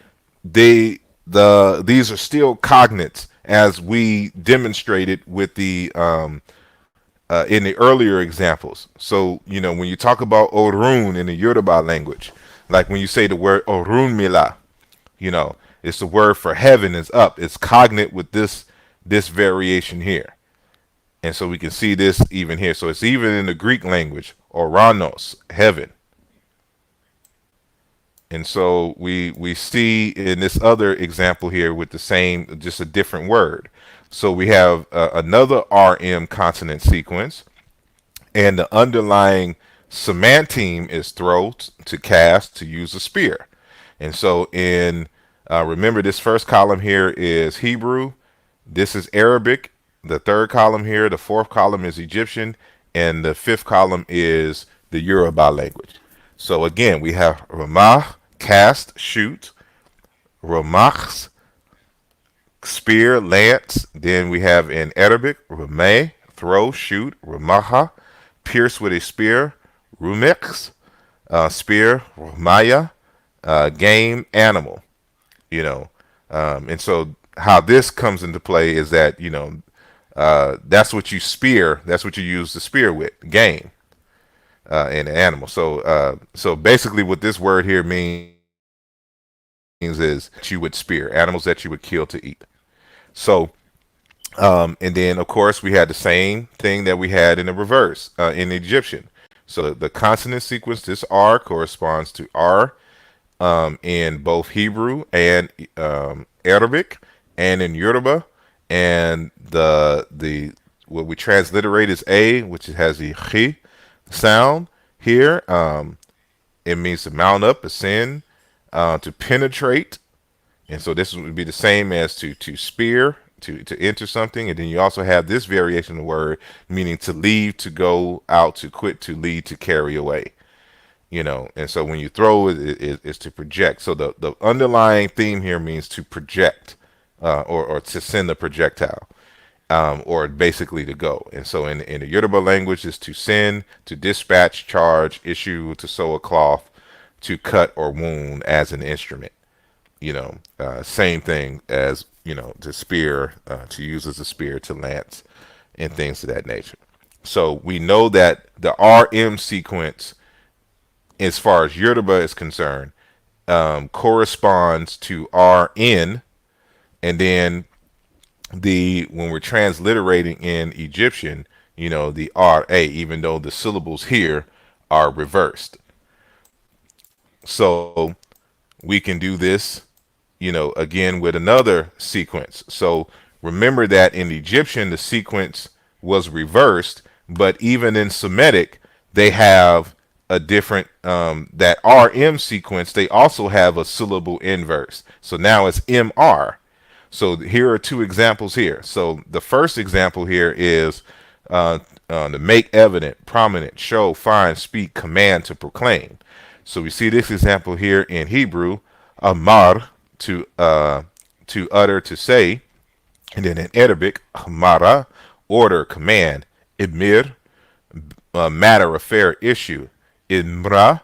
these are still cognates, as we demonstrated with the in the earlier examples. So when you talk about Orun in the Yoruba language, like when you say the word Orun Mila, it's the word for heaven is up. It's cognate with this variation here. And so we can see this even here. So it's even in the Greek language, Oranos, heaven. And so we see in this other example here with the same, just a different word. So we have another RM consonant sequence, and the underlying semanteme is throw, to cast, to use a spear. And so remember, this first column here is Hebrew, this is Arabic, the third column here, the fourth column is Egyptian, and the fifth column is the Yoruba language. So again, we have Ramah, cast, shoot, Ramachs, spear, lance. Then we have in Arabic, Rameh, throw, shoot, Ramaha, pierce with a spear, Rumix, spear, Ramaya, game, animal. And so how this comes into play is that that's what you spear, that's what you use the spear with, game, and animal. So basically, what this word here means is that you would spear, animals that you would kill to eat. So and then of course we had the same thing that we had in the reverse in the Egyptian. So the consonant sequence, this R corresponds to R in both Hebrew and Arabic and in Yoruba, and the what we transliterate is A, which has the chi sound here. It means to mount up, ascend, to penetrate, and so this would be the same as to spear, to enter something. And then you also have this variation of the word meaning to leave, to go out, to quit, to lead, to carry away. And so when you throw it's to project. So the underlying theme here means to project, or to send a projectile, or basically to go. And so in the Yoruba language is to send, to dispatch, charge, issue, to sew a cloth, to cut or wound as an instrument. Same thing as, to spear, to use as a spear, to lance, and things of that nature. So we know that the RM sequence, as far as Yoruba is concerned, corresponds to RN, and then when we're transliterating in Egyptian, the RA, even though the syllables here are reversed. So we can do this, again with another sequence. So remember that in Egyptian, the sequence was reversed, but even in Semitic, they have a different, that RM sequence, they also have a syllable inverse. So now it's MR. So here are two examples here. So the first example here is to make evident, prominent, show, find, speak, command, to proclaim. So we see this example here in Hebrew, amar, to utter, to say, and then in Arabic, amara, order, command, imir, matter, affair, issue, imra,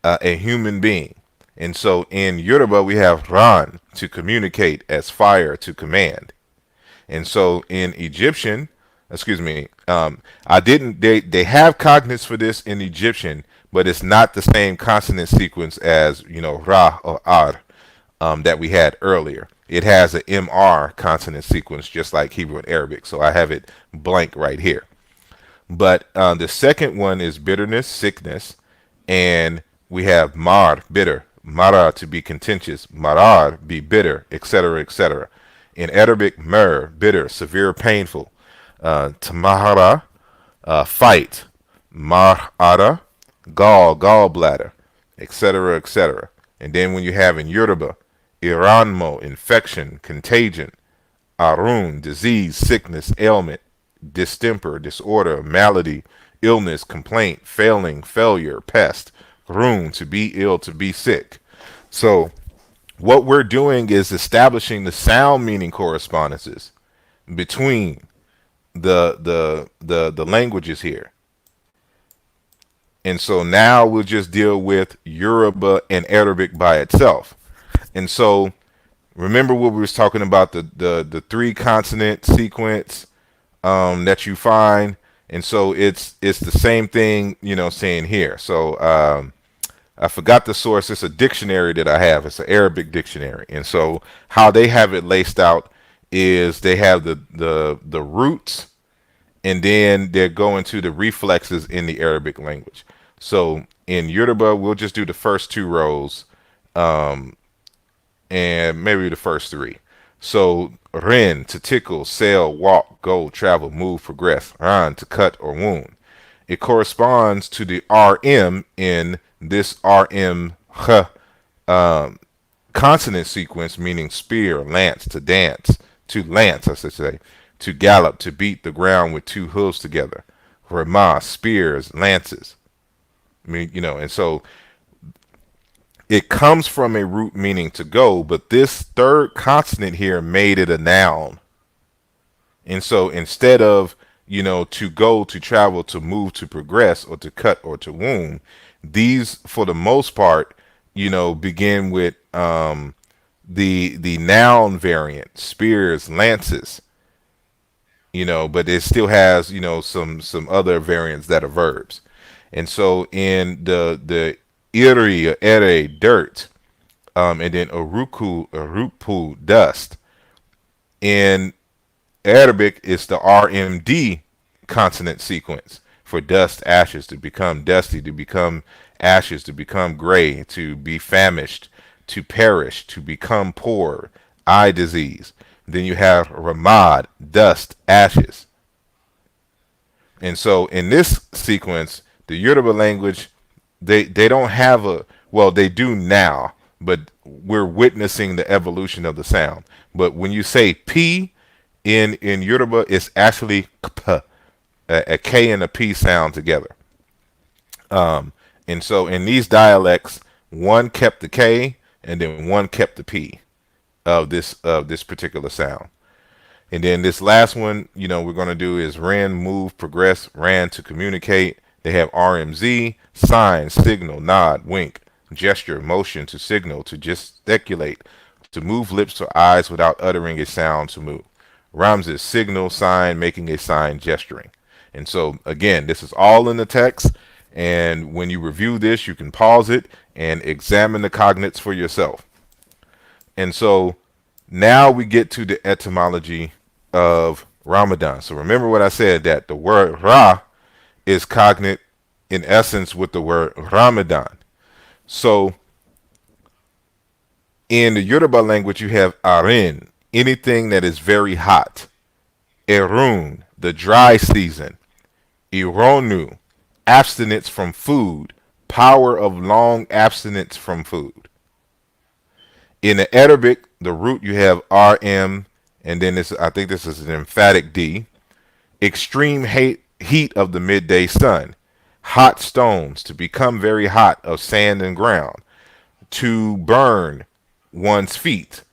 a human being. And so in Yoruba, we have ran, to communicate, as fire, to command. And so in Egyptian, excuse me, I didn't, they have cognates for this in Egyptian, but it's not the same consonant sequence as, ra or ar, that we had earlier. It has an MR consonant sequence, just like Hebrew and Arabic. So I have it blank right here. But the second one is bitterness, sickness, and we have mar, bitter, mara, to be contentious, marar, be bitter, etc., etc. In Arabic, mer, bitter, severe, painful, tamahara, fight, mar'ara, gallbladder, etc., etc. And then when you have in Yoruba, iranmo, infection, contagion, arun, disease, sickness, ailment, distemper, disorder, malady, illness, complaint, failing, failure, pest, rune, to be ill, to be sick. So what we're doing is establishing the sound meaning correspondences between the languages here. And so now we'll just deal with Yoruba and Arabic by itself. And so remember what we was talking about, the three consonant sequence, that you find. And so it's the same thing, saying here. So I forgot the source. It's a dictionary that I have. It's an Arabic dictionary. And so how they have it laced out is they have the roots, and then they're going to the reflexes in the Arabic language. So in Yoruba, we'll just do the first two rows, and maybe the first three. So ren, to tickle, sail, walk, go, travel, move, progress. Ran, to cut or wound. It corresponds to the RM in this RM consonant sequence, meaning spear, lance, to dance, to lance, I should say, to gallop, to beat the ground with two hooves together. Ramah, spears, lances. And so it comes from a root meaning to go, but this third consonant here made it a noun. And so instead of, to go, to travel, to move, to progress, or to cut, or to wound, these, for the most part, begin with the noun variant, spears, lances, but it still has, some other variants that are verbs. And so in the iri, ere, dirt, and then urupu, dust. In Arabic, it's the RMD consonant sequence for dust, ashes, to become dusty, to become ashes, to become gray, to be famished, to perish, to become poor, eye disease. Then you have ramad, dust, ashes. And so in this sequence, the Yoruba language, they don't have well, they do now, but we're witnessing the evolution of the sound. But when you say P in Yoruba, it's actually K, a K and a P sound together. And so in these dialects, one kept the K and then one kept the P of this particular sound. And then this last one, we're going to do is ren, move, progress, ran to communicate. They have RMZ, sign, signal, nod, wink, gesture, motion to signal, to gesticulate, to move lips or eyes without uttering a sound to move. Rams is signal, sign, making a sign, gesturing. And so, again, this is all in the text. And when you review this, you can pause it and examine the cognates for yourself. And so now we get to the etymology of Ramadan. So remember what I said, that the word Ra is cognate in essence with the word Ramadan. So in the Yoruba language, you have Arin, anything that is very hot. Erun, the dry season. Ironu, abstinence from food, power of long abstinence from food. In the Arabic, the root you have RM, and then this, I think this is an emphatic D. Extreme heat of the midday sun. Hot stones, to become very hot, of sand and ground. To burn one's feet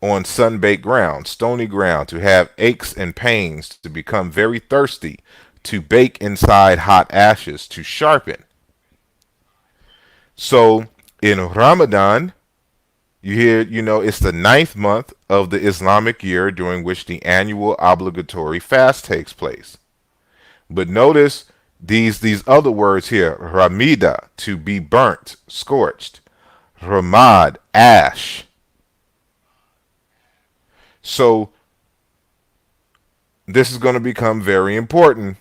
on sun-baked ground, stony ground, to have aches and pains, to become very thirsty, to bake inside hot ashes, to sharpen. So in Ramadan, you hear, it's the 9th month of the Islamic year during which the annual obligatory fast takes place. But notice these other words here: Ramida, to be burnt, scorched. Ramad, ash. So this is going to become very important,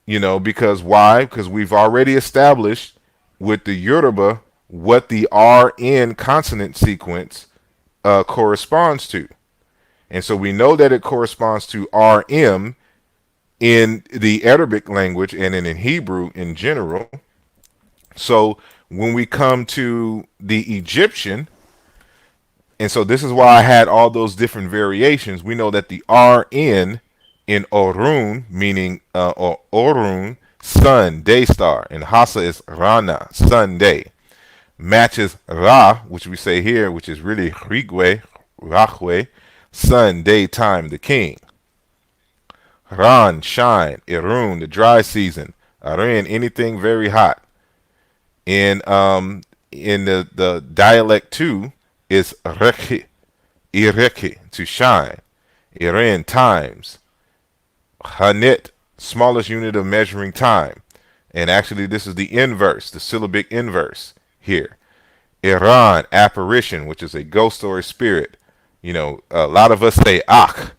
because why? Because we've already established with the Yoruba what the RN consonant sequence corresponds to. And so we know that it corresponds to RM in the Arabic language and in Hebrew in general. So when we come to the Egyptian, and so this is why I had all those different variations, we know that the RN in Orun, meaning Orun, sun, day star, and Hassa is Rana, sun, day, matches Ra, which we say here, which is really Rigwe, Rahwe, sun, daytime, the king. Ran, shine. Irun, the dry season. Arin, anything very hot. In the dialect 2 is Rekhi, Ireki, to shine. Irin, times. Hanit, smallest unit of measuring time. And actually this is the inverse, the syllabic inverse here. Iran, apparition, which is a ghost or a spirit. A lot of us say Ak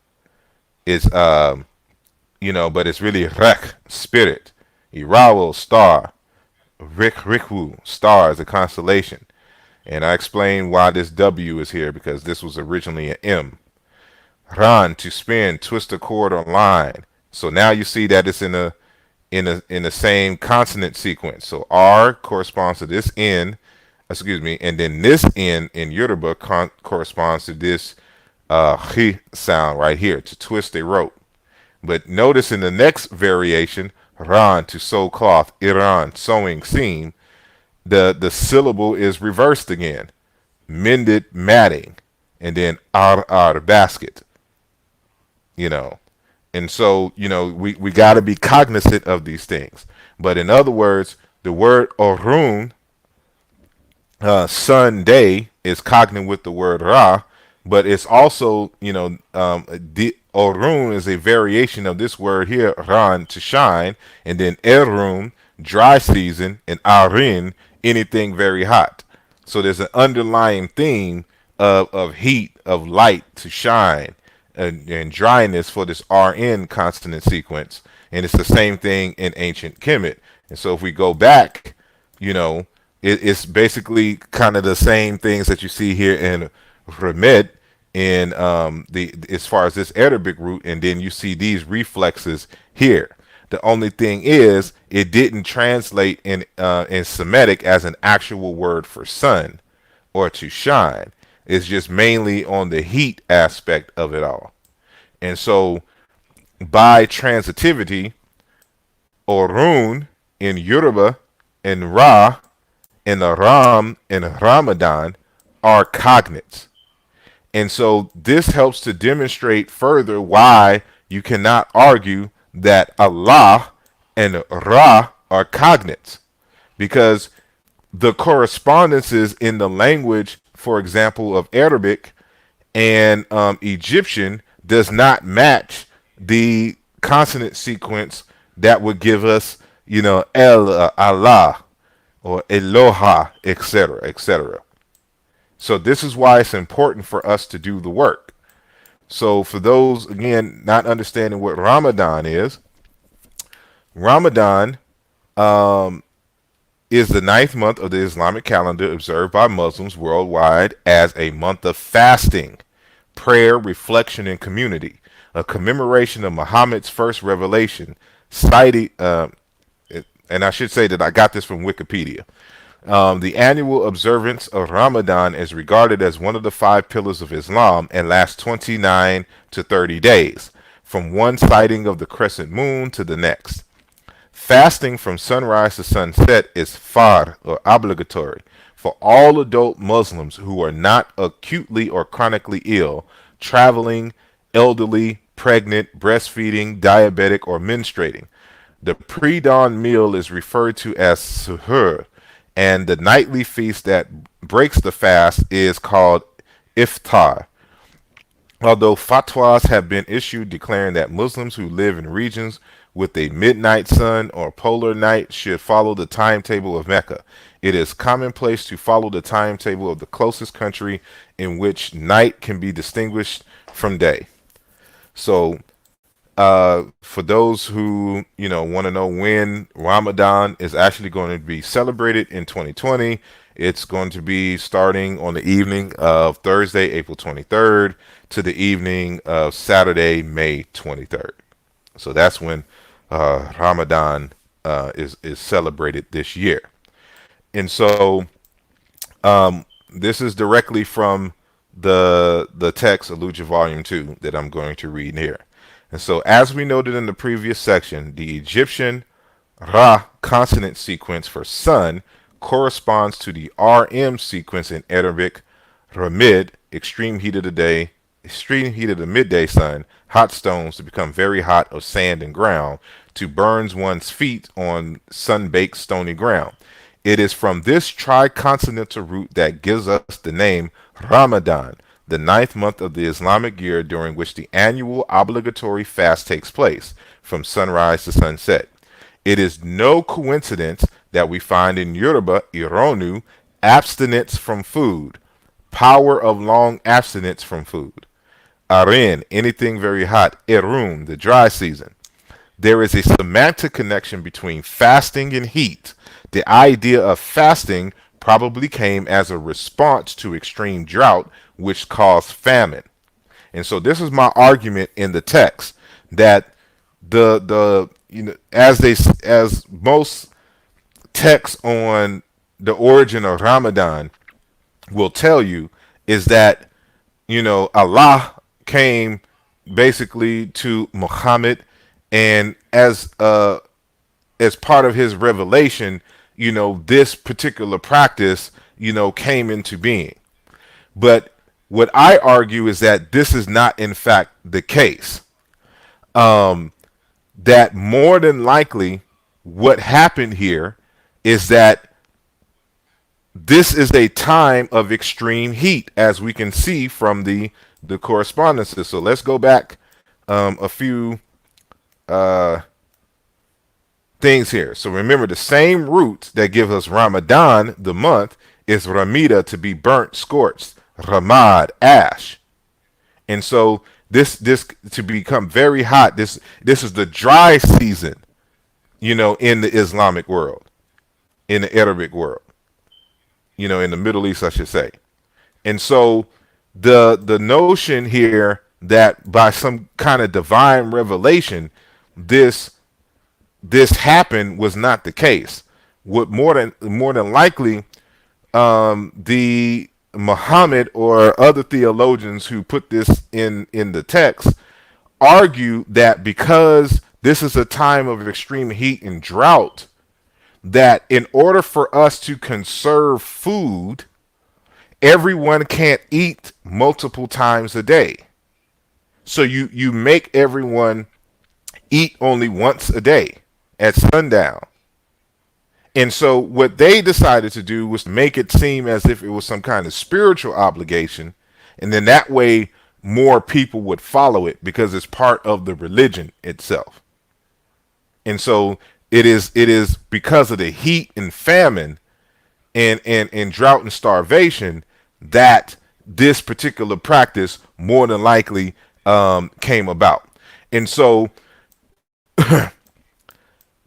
is but it's really Rek, spirit. Irawo, star. Rikwu, star is a constellation. And I explained why this W is here, because this was originally an M. Ran, to spin, twist a cord or line. So now you see that it's in the same consonant sequence. So R corresponds to this N, and then this N in Yoruba corresponds to this H sound right here, to twist a rope. But notice in the next variation, Ran, to sew cloth, Iran, sewing seam, the syllable is reversed again. Mended, matting, and then ar, basket. And so, we got to be cognizant of these things. But in other words, the word Orun, Sunday, is cognate with the word Ra, but it's also, Orun is a variation of this word here, Ran, to shine, and then Erun, dry season, and Arin, anything very hot. So there's an underlying theme of heat, of light, to shine, and dryness for this RN consonant sequence. And it's the same thing in ancient Kemet. And so if we go back, it's basically kind of the same things that you see here in Remed in as far as this Arabic root, and then you see these reflexes here. The only thing is, it didn't translate in Semitic as an actual word for sun or to shine. It's just mainly on the heat aspect of it all. And so by transitivity, Orun in Yoruba and Ra and the Ram in Ramadan are cognates. And so this helps to demonstrate further why you cannot argue that Allah and Ra are cognates, because the correspondences in the language, for example, of Arabic and Egyptian, does not match the consonant sequence that would give us, El, Allah, or Eloha, etc., etc. So this is why it's important for us to do the work. So for those, again, not understanding what Ramadan is, Ramadan is the ninth month of the Islamic calendar observed by Muslims worldwide as a month of fasting, prayer, reflection, and community, a commemoration of Muhammad's first revelation, citing, and I should say that I got this from Wikipedia. The annual observance of Ramadan is regarded as one of the five pillars of Islam and lasts 29 to 30 days, from one sighting of the crescent moon to the next. Fasting from sunrise to sunset is fard, or obligatory, for all adult Muslims who are not acutely or chronically ill, traveling, elderly, pregnant, breastfeeding, diabetic, or menstruating. The pre-dawn meal is referred to as suhoor, and the nightly feast that breaks the fast is called iftar. Although fatwas have been issued declaring that Muslims who live in regions with a midnight sun or polar night should follow the timetable of Mecca, it is commonplace to follow the timetable of the closest country in which night can be distinguished from day. So, for those who want to know when Ramadan is actually going to be celebrated in 2020, it's going to be starting on the evening of Thursday, April 23rd, to the evening of Saturday, May 23rd. So that's when Ramadan is celebrated this year. And so this is directly from the text, Aaluja Volume 2, that I'm going to read here. And so, as we noted in the previous section, the Egyptian Ra consonant sequence for sun corresponds to the RM sequence in Arabic, Ramid, extreme heat of the day, extreme heat of the midday sun, hot stones to become very hot of sand and ground, to burns one's feet on sun-baked stony ground. It is from this triconsonantal root that gives us the name Ramadan, the ninth month of the Islamic year during which the annual obligatory fast takes place, from sunrise to sunset. It is no coincidence that we find in Yoruba, Ironu, abstinence from food, power of long abstinence from food. Arin, anything very hot. Erun, the dry season. There is a semantic connection between fasting and heat. The idea of fasting probably came as a response to extreme drought, which caused famine. And so this is my argument in the text, that as most texts on the origin of Ramadan will tell you, is that Allah came basically to Muhammad, and as part of his revelation, this particular practice, came into being. But what I argue is that this is not, in fact, the case. That more than likely, what happened here is that this is a time of extreme heat, as we can see from the correspondences. So let's go back a few things here. So remember, the same root that gives us Ramadan, the month, is Ramida, to be burnt, scorched, Ramad, ash. And so this to become very hot, this is the dry season, in the Islamic world, in the Arabic world, in the Middle East, I should say. And so the notion here that by some kind of divine revelation this happened was not the case. What more than likely, the Muhammad or other theologians who put this in the text argue that because this is a time of extreme heat and drought, that in order for us to conserve food, everyone can't eat multiple times a day. So you make everyone eat only once a day at sundown. And so what they decided to do was to make it seem as if it was some kind of spiritual obligation, and then that way more people would follow it because it's part of the religion itself. And so it is because of the heat and famine and drought and starvation that this particular practice more than likely came about. And so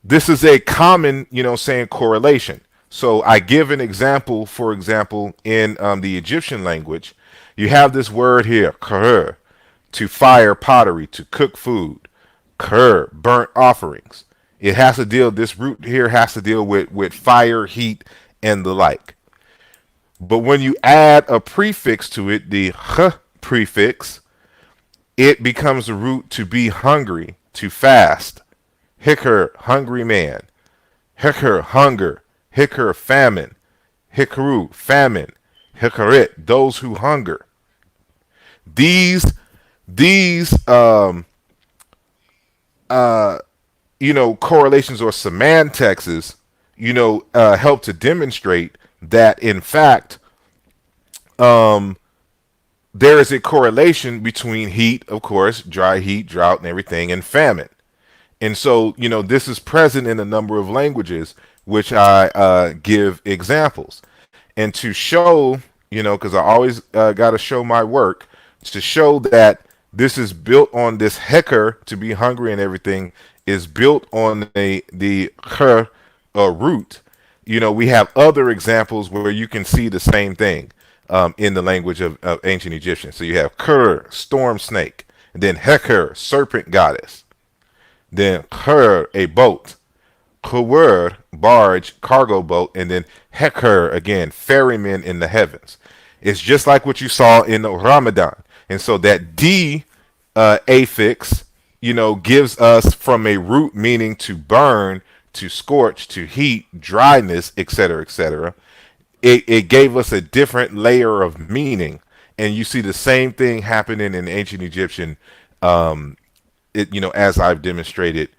this is a common, saying correlation. So I give an example, for example, in the Egyptian language, you have this word here, kher, to fire pottery, to cook food, kher, burnt offerings. It has to deal, this root here has to deal with fire, heat, and the like. But when you add a prefix to it, the h prefix, it becomes the root to be hungry, to fast. Hikr, hungry man. Hikr, hunger. Hikr, famine. Hikru, famine. Hikrit, those who hunger. These correlations or semantics, help to demonstrate that in fact, there is a correlation between heat, of course, dry heat, drought, and everything, and famine. And so, this is present in a number of languages, which I give examples. And to show, because I always got to show my work, to show that this is built on this heker, to be hungry and everything, is built on the her root. We have other examples where you can see the same thing in the language of ancient Egyptian. So you have Ker, storm snake, and then Heker, serpent goddess. Then Her, a boat. Kwer, barge, cargo boat, and then Heker, again, ferryman in the heavens. It's just like what you saw in the Ramadan. And so that D affix, gives us from a root meaning to burn, to scorch, to heat, dryness, etc., etc. It gave us a different layer of meaning. And you see the same thing happening in ancient Egyptian, as I've demonstrated,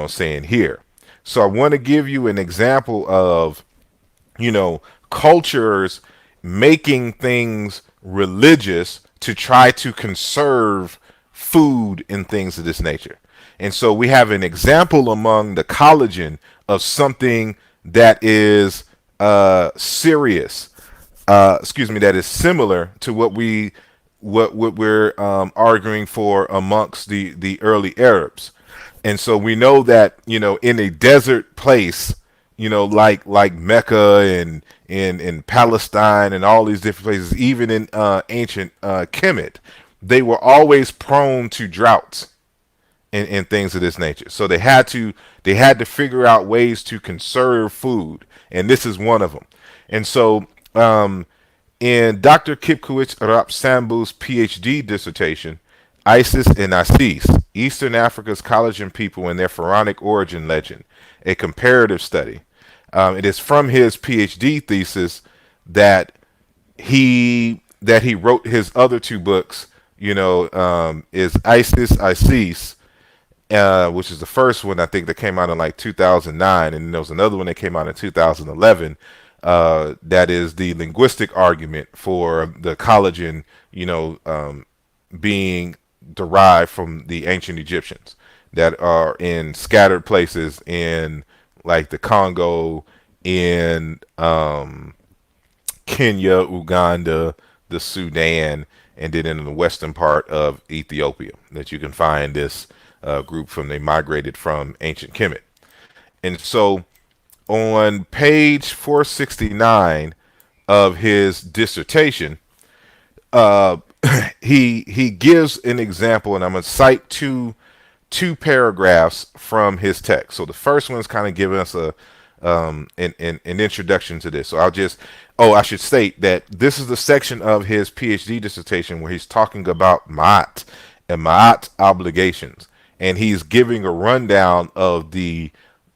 saying here. So I want to give you an example of, cultures making things religious to try to conserve food and things of this nature. And so we have an example among the collagen of something that is serious, that is similar to what we're arguing for amongst the early Arabs. And so we know that, in a desert place, like Mecca and in Palestine and all these different places, even in ancient Kemet, they were always prone to droughts and things of this nature. So they had to figure out ways to conserve food, and this is one of them. And so in Dr. Kipkowicz Rapsambu's PhD dissertation, Isis and Isis, Eastern Africa's collagen people and their pharaonic origin legend, a comparative study. It is from his PhD thesis that he wrote his other two books. Is Isis, which is the first one I think that came out in like 2009, and there was another one that came out in 2011. That is the linguistic argument for the collagen, being derived from the ancient Egyptians that are in scattered places in like the Congo, in Kenya, Uganda, the Sudan, and then in the western part of Ethiopia that you can find this group from. They migrated from ancient Kemet. And so on page 469 of his dissertation, he gives an example, and I'm going to cite two paragraphs from his text. So the first one is kind of giving us an introduction to this. So I should state that this is the section of his PhD dissertation where he's talking about ma'at and ma'at obligations, and he's giving a rundown of the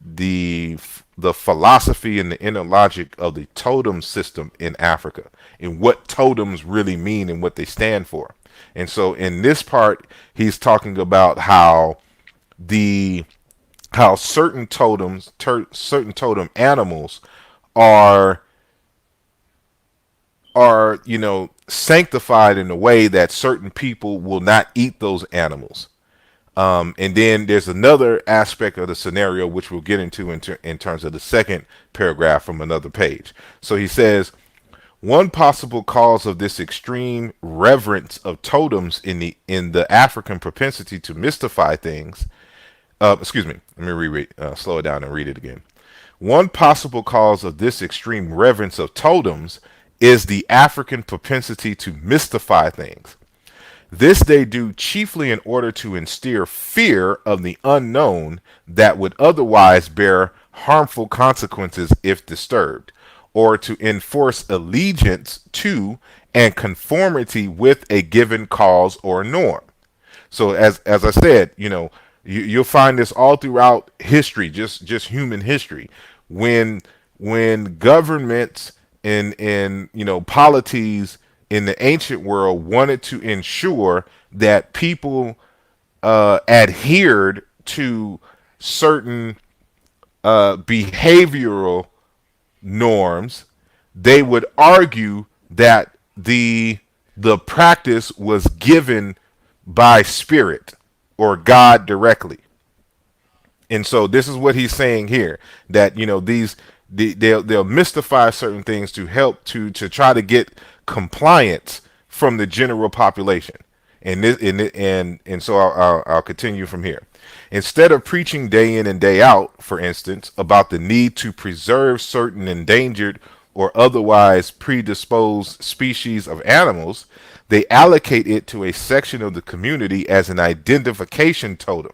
the the philosophy and the inner logic of the totem system in Africa and what totems really mean and what they stand for. And so in this part, he's talking about the how certain certain totem animals are sanctified in a way that certain people will not eat those animals. And then there's another aspect of the scenario which we'll get into in terms of the second paragraph from another page. So he says, one possible cause of this extreme reverence of totems in the African propensity to mystify things. Excuse me. Let me reread. Slow it down and read it again. One possible cause of this extreme reverence of totems is the African propensity to mystify things. This they do chiefly in order to instill fear of the unknown that would otherwise bear harmful consequences if disturbed, or to enforce allegiance to and conformity with a given cause or norm. So as I said, you'll find this all throughout history, just human history, when governments and polities in the ancient world wanted to ensure that people adhered to certain behavioral norms, they would argue that the practice was given by spirit or God directly. And so this is what he's saying here, that they'll mystify certain things to help to try to get compliance from the general population. And so I'll continue from here. Instead of preaching day in and day out, for instance, about the need to preserve certain endangered or otherwise predisposed species of animals, they allocate it to a section of the community as an identification totem.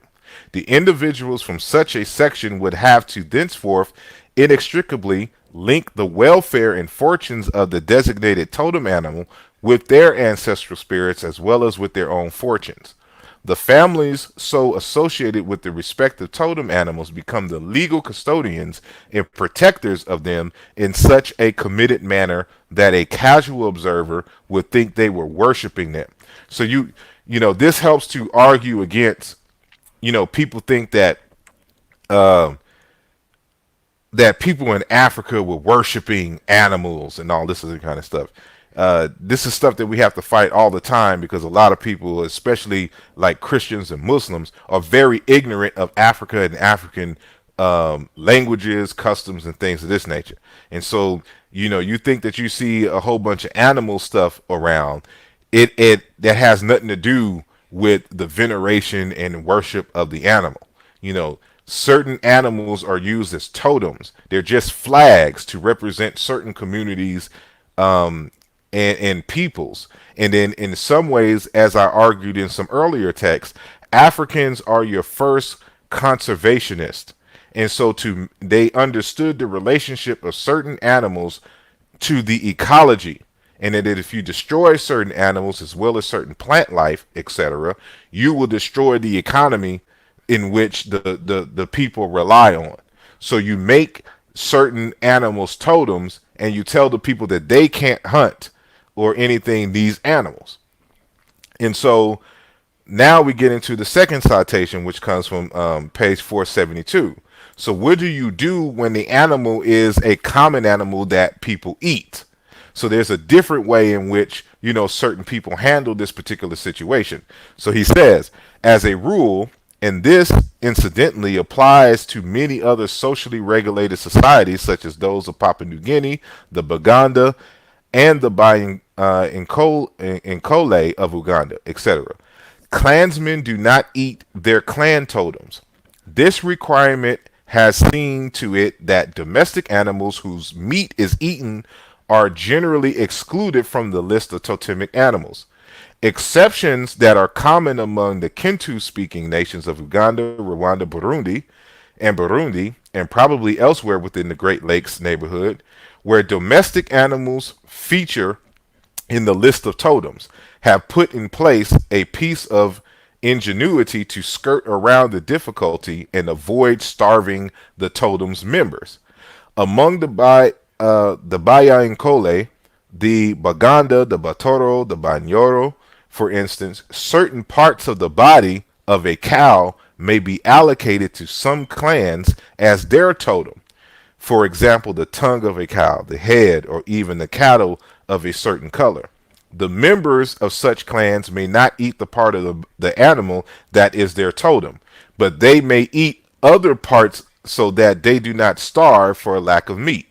The individuals from such a section would have to thenceforth inextricably link the welfare and fortunes of the designated totem animal with their ancestral spirits as well as with their own fortunes. The families so associated with the respective totem animals become the legal custodians and protectors of them in such a committed manner that a casual observer would think they were worshiping them. So this helps to argue against, people think that that people in Africa were worshiping animals and all this other kind of stuff. This is stuff that we have to fight all the time because a lot of people, especially like Christians and Muslims, are very ignorant of Africa and African languages, customs, and things of this nature. And so, you think that you see a whole bunch of animal stuff around, it that has nothing to do with the veneration and worship of the animal. Certain animals are used as totems. They're just flags to represent certain communities and peoples. And then in some ways, as I argued in some earlier texts, Africans are your first conservationists. And so they understood the relationship of certain animals to the ecology. And that if you destroy certain animals as well as certain plant life, etc., you will destroy the economy in which the people rely on. So you make certain animals totems and you tell the people that they can't hunt or anything these animals. And so now we get into the second citation, which comes from page 472. So what do you do when the animal is a common animal that people eat? So there's a different way in which, certain people handle this particular situation. So he says, as a rule, and this incidentally applies to many other socially regulated societies such as those of Papua New Guinea, the Baganda, and the Nkole of Uganda, etc. Klansmen do not eat their clan totems. This requirement has seen to it that domestic animals whose meat is eaten are generally excluded from the list of totemic animals. Exceptions that are common among the Kintu-speaking nations of Uganda, Rwanda, Burundi, and probably elsewhere within the Great Lakes neighborhood, where domestic animals feature in the list of totems, have put in place a piece of ingenuity to skirt around the difficulty and avoid starving the totem's members. Among the Bayankole, the Baganda, the Batoro, the Banyoro, for instance, certain parts of the body of a cow may be allocated to some clans as their totem. For example, the tongue of a cow, the head, or even the cattle of a certain color. The members of such clans may not eat the part of the animal that is their totem, but they may eat other parts so that they do not starve for a lack of meat.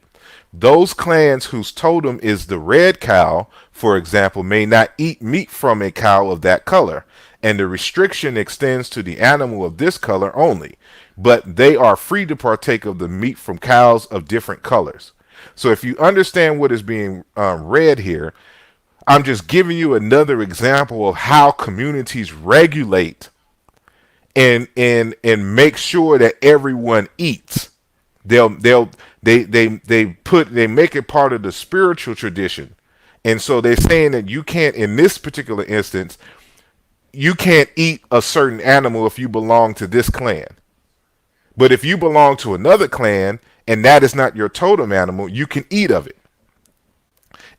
Those clans whose totem is the red cow, for example, may not eat meat from a cow of that color, and the restriction extends to the animal of this color only, but they are free to partake of the meat from cows of different colors. So if you understand what is being read here, I'm just giving you another example of how communities regulate and make sure that everyone eats. They'll they make it part of the spiritual tradition. And so they're saying that you can't, in this particular instance, you can't eat a certain animal if you belong to this clan. But if you belong to another clan and that is not your totem animal, you can eat of it.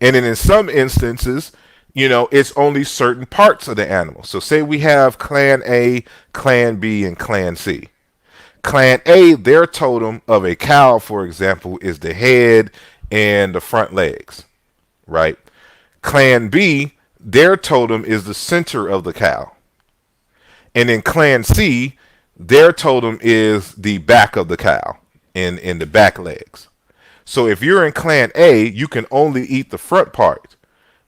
And then in some instances, it's only certain parts of the animal. So say we have clan A, clan B, and clan C. Clan A, their totem of a cow, for example, is the head and the front legs, right? Clan B, their totem is the center of the cow. And in Clan C, their totem is the back of the cow and the back legs. So if you're in Clan A, you can only eat the front part,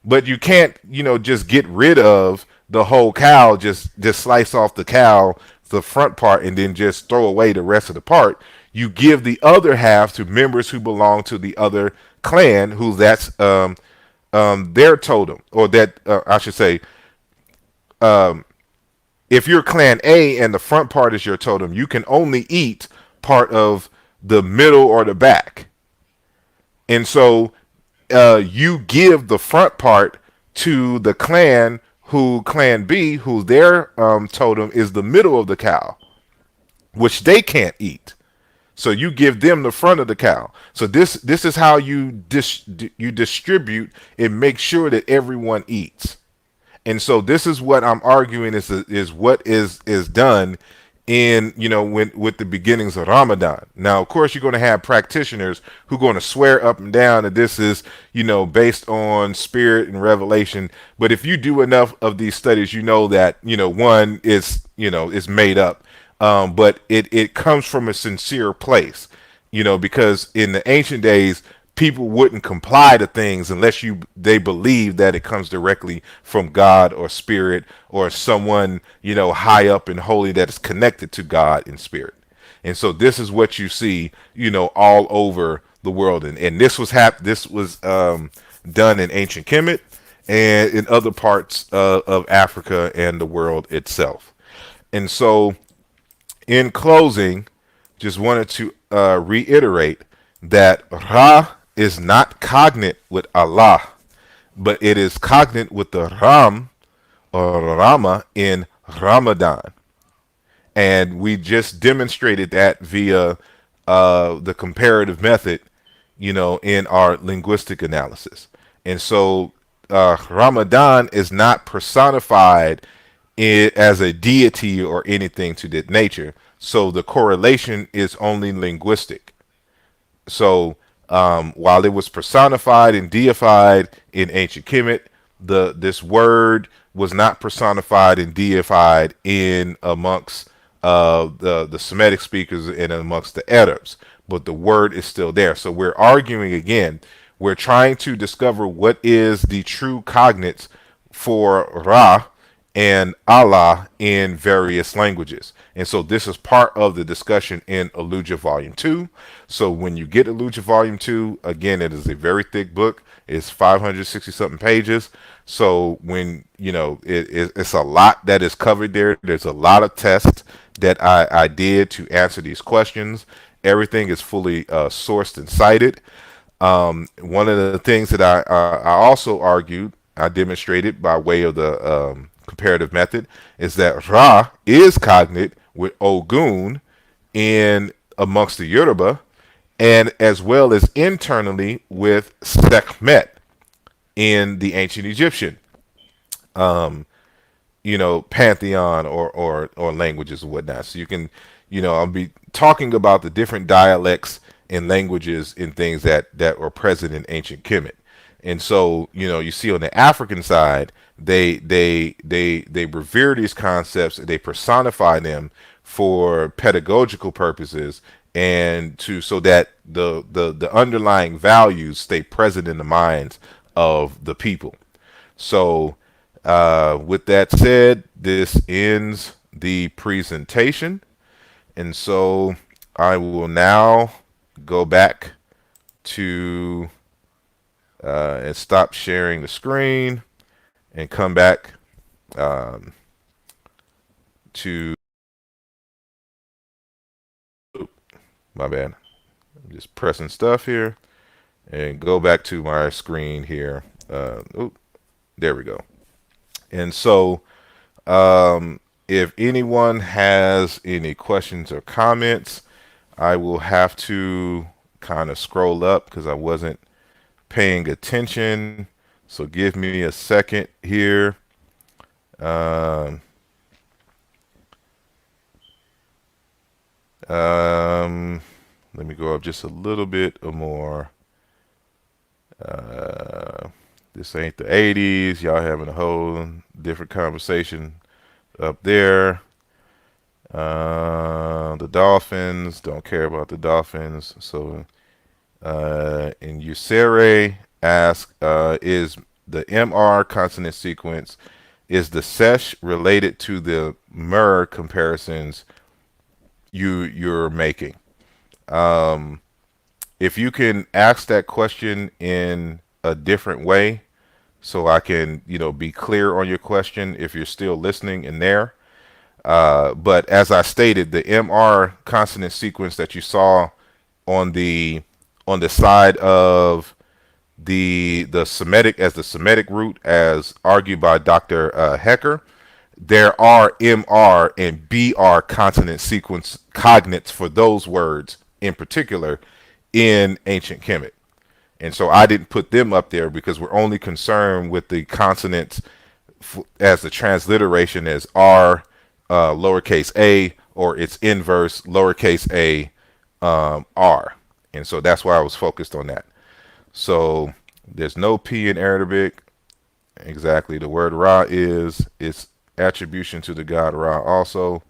but you can't, just get rid of the whole cow, just slice off the cow, the front part, and then just throw away the rest of the part. You give the other half to members who belong to the other clan, who that's their totem, or that I should say, if you're Clan A and the front part is your totem, you can only eat part of the middle or the back. And so you give the front part to the clan Clan B, who their totem is the middle of the cow, which they can't eat. So you give them the front of the cow. So this is how you distribute and make sure that everyone eats. And so this is what I'm arguing is what is done in with the beginnings of Ramadan. Now, of course, you're going to have practitioners who are going to swear up and down that this is based on spirit and revelation. But if you do enough of these studies, that one is made up, but it comes from a sincere place, because in the ancient days, people wouldn't comply to things unless they believe that it comes directly from God or spirit or someone high up and holy that is connected to God in spirit. And so this is what you see all over the world, and this was done in ancient Kemet and in other parts of Africa and the world itself. And so in closing, just wanted to reiterate that Ra is not cognate with Allah, but it is cognate with the Ram or Rama in Ramadan. And we just demonstrated that via the comparative method, in our linguistic analysis. And so Ramadan is not personified as a deity or anything to that nature. So the correlation is only linguistic. So while it was personified and deified in ancient Kemet, this word was not personified and deified in amongst the Semitic speakers and amongst the Arabs, but the word is still there. So we're arguing again. We're trying to discover what is the true cognates for Ra and Allah in various languages. And so this is part of the discussion in Aaluja Volume 2. So when you get Aaluja Volume 2, again, it is a very thick book. It's 560-something pages. So when, it's a lot that is covered there. There's a lot of tests that I did to answer these questions. Everything is fully sourced and cited. One of the things that I also argued, I demonstrated by way of the comparative method is that Ra is cognate with Ogun in amongst the Yoruba, and as well as internally with Sekhmet in the ancient Egyptian, pantheon or languages and whatnot. So you can, I'll be talking about the different dialects and languages and things that were present in ancient Kemet. And so, you see on the African side, they revere these concepts, they personify them for pedagogical purposes, and to so that the underlying values stay present in the minds of the people. So, with that said, this ends the presentation. And so I will now go back to and stop sharing the screen and come back um, to my bad. I'm just pressing stuff here and go back to my screen here. There we go. And so if anyone has any questions or comments, I will have to kind of scroll up because I wasn't paying attention. So give me a second here. Um, um, Let me go up just a little bit or more. Uh, this ain't the 80s. Y'all having a whole different conversation up there. The Dolphins, don't care about the Dolphins. So, and Usere asks, is the MR consonant sequence, is the sesh related to the MER comparisons you're making? If you can ask that question in a different way, so I can, be clear on your question if you're still listening in there. But as I stated, the MR consonant sequence that you saw on the side of the Semitic as the Semitic root, as argued by Dr. Hecker, there are MR and BR consonant sequence cognates for those words in particular in ancient Kemet. And so I didn't put them up there because we're only concerned with the consonants as the transliteration as R, lowercase a, or its inverse, lowercase a, R. And so that's why I was focused on that. So there's no P in Arabic. Exactly. The word Ra is its attribution to the god Ra also.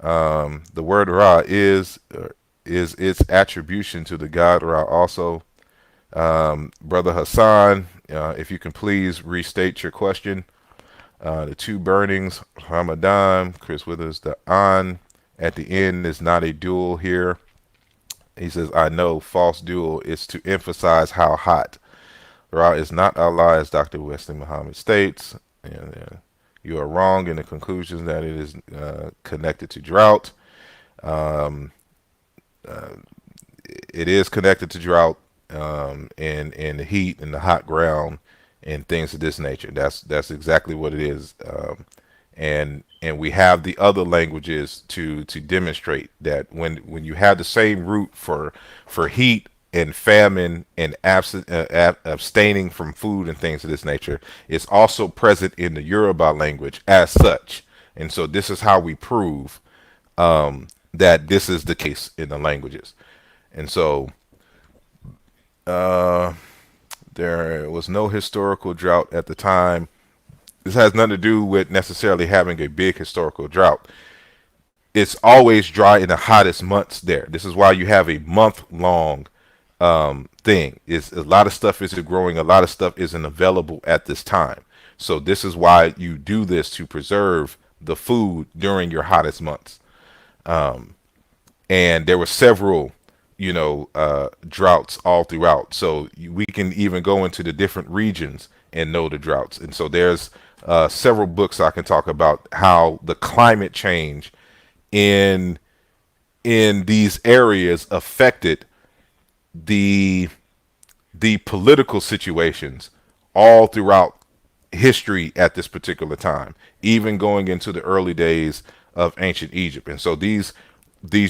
The word Ra is its attribution to the god Ra also. Brother Hassan, if you can please restate your question. The two burnings, Ramadan, Chris Withers, the an at the end is not a dual here. He says, I know, false dual is to emphasize how hot. Ra is not Allah, as Dr. Wesley Muhammad states. And you are wrong in the conclusion that it is connected to drought. Um, it is connected to drought, and the heat and the hot ground and things of this nature. That's exactly what it is. And we have the other languages to demonstrate that when you have the same root for heat and famine and abstaining from food and things of this nature, it's also present in the Yoruba language as such. And so this is how we prove that this is the case in the languages. And so there was no historical drought at the time. This has nothing to do with necessarily having a big historical drought. It's always dry in the hottest months there. This is why you have a month-long thing. Is a lot of stuff isn't growing. A lot of stuff isn't available at this time. So this is why you do this, to preserve the food during your hottest months. And there were several, droughts all throughout. So we can even go into the different regions and know the droughts. And so there's several books I can talk about how the climate change in these areas affected the political situations all throughout history at this particular time, even going into the early days of ancient Egypt. And so these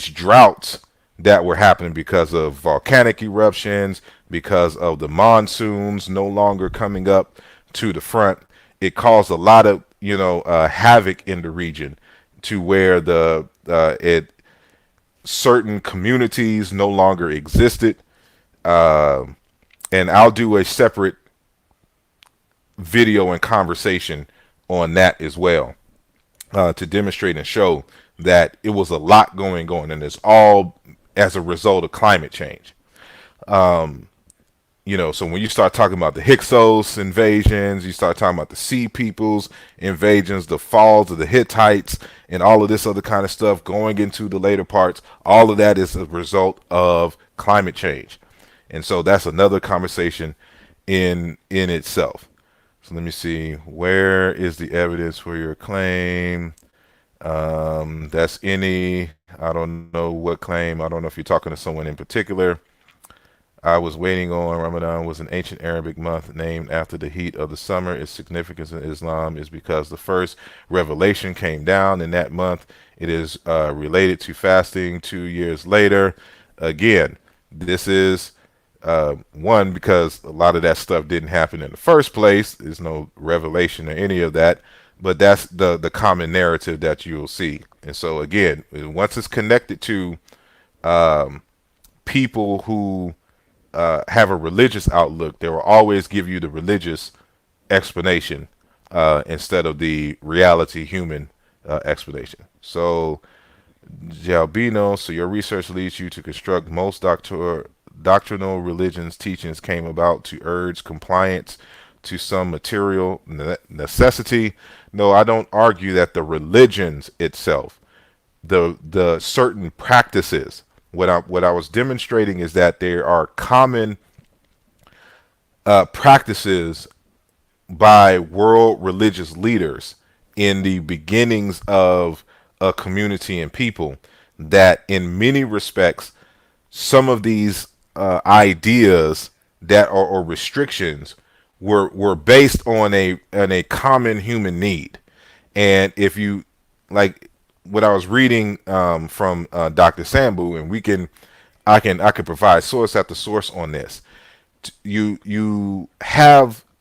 droughts that were happening because of volcanic eruptions, because of the monsoons no longer coming up to the front, it caused a lot of havoc in the region, to where the it certain communities no longer existed. Uh, and I'll do a separate video and conversation on that as well, to demonstrate and show that it was a lot going on, and it's all as a result of climate change. So when you start talking about the Hyksos invasions, you start talking about the Sea Peoples invasions, the falls of the Hittites, and all of this other kind of stuff going into the later parts, all of that is a result of climate change. And so that's another conversation in itself. So let me see, where is the evidence for your claim? That's any, I don't know what claim. I don't know if you're talking to someone in particular. I was waiting on. Ramadan was an ancient Arabic month named after the heat of the summer. Its significance in Islam is because the first revelation came down in that month. It is related to fasting 2 years later. Again, this is one, because a lot of that stuff didn't happen in the first place. There's no revelation or any of that. But that's the common narrative that you'll see. And so again, once it's connected to people who have a religious outlook, they will always give you the religious explanation instead of the reality human explanation. So, Jalbino, so your research leads you to construct most doctrinal religions' teachings came about to urge compliance to some material necessity. No, I don't argue that the religions itself, the certain practices. What I was demonstrating is that there are common practices by world religious leaders in the beginnings of a community and people, that in many respects some of these ideas that are, or restrictions, were based on a common human need. And if you like what I was reading from Dr. Sambu, and I can provide source after source on this. You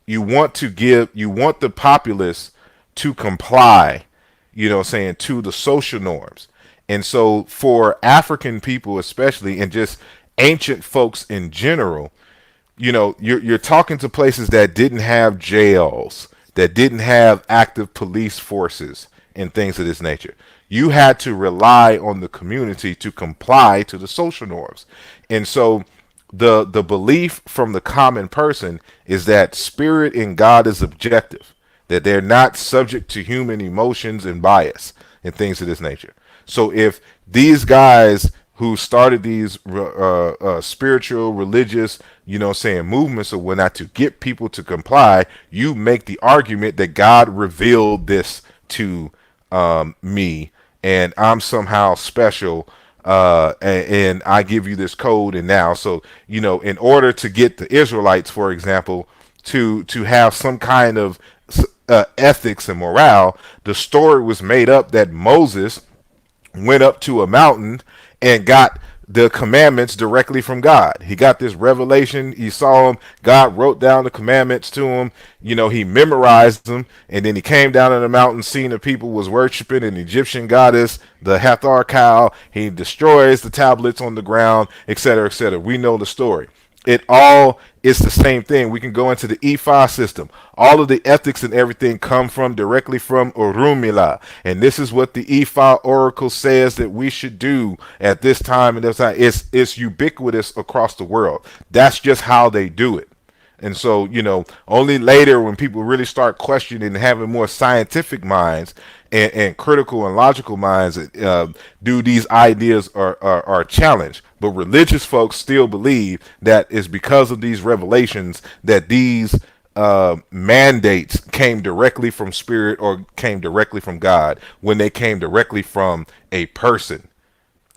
want the populace to comply, saying, to the social norms. And so for African people especially, and just ancient folks in general, you're talking to places that didn't have jails, that didn't have active police forces and things of this nature. You had to rely on the community to comply to the social norms. And so the belief from the common person is that spirit in God is objective, that they're not subject to human emotions and bias and things of this nature. So if these guys who started these spiritual, religious, saying movements or whatnot to get people to comply, you make the argument that God revealed this to me, and I'm somehow special, and I give you this code. And now, so in order to get the Israelites, for example, to have some kind of ethics and morale, the story was made up that Moses went up to a mountain and got the commandments directly from God. He got this revelation. He saw him. God wrote down the commandments to him. He memorized them. And then he came down on the mountain, seeing the people was worshiping an Egyptian goddess, the Hathor cow. He destroys the tablets on the ground, etc., etc. We know the story. It all is the same thing. We can go into the Ifa system. All of the ethics and everything come from directly from Urumila. And this is what the Ifa oracle says that we should do at this time and this time. It's ubiquitous across the world. That's just how they do it. And so, only later when people really start questioning and having more scientific minds and critical and logical minds, do these ideas are challenged. But religious folks still believe that it's because of these revelations that these mandates came directly from spirit or came directly from God, when they came directly from a person,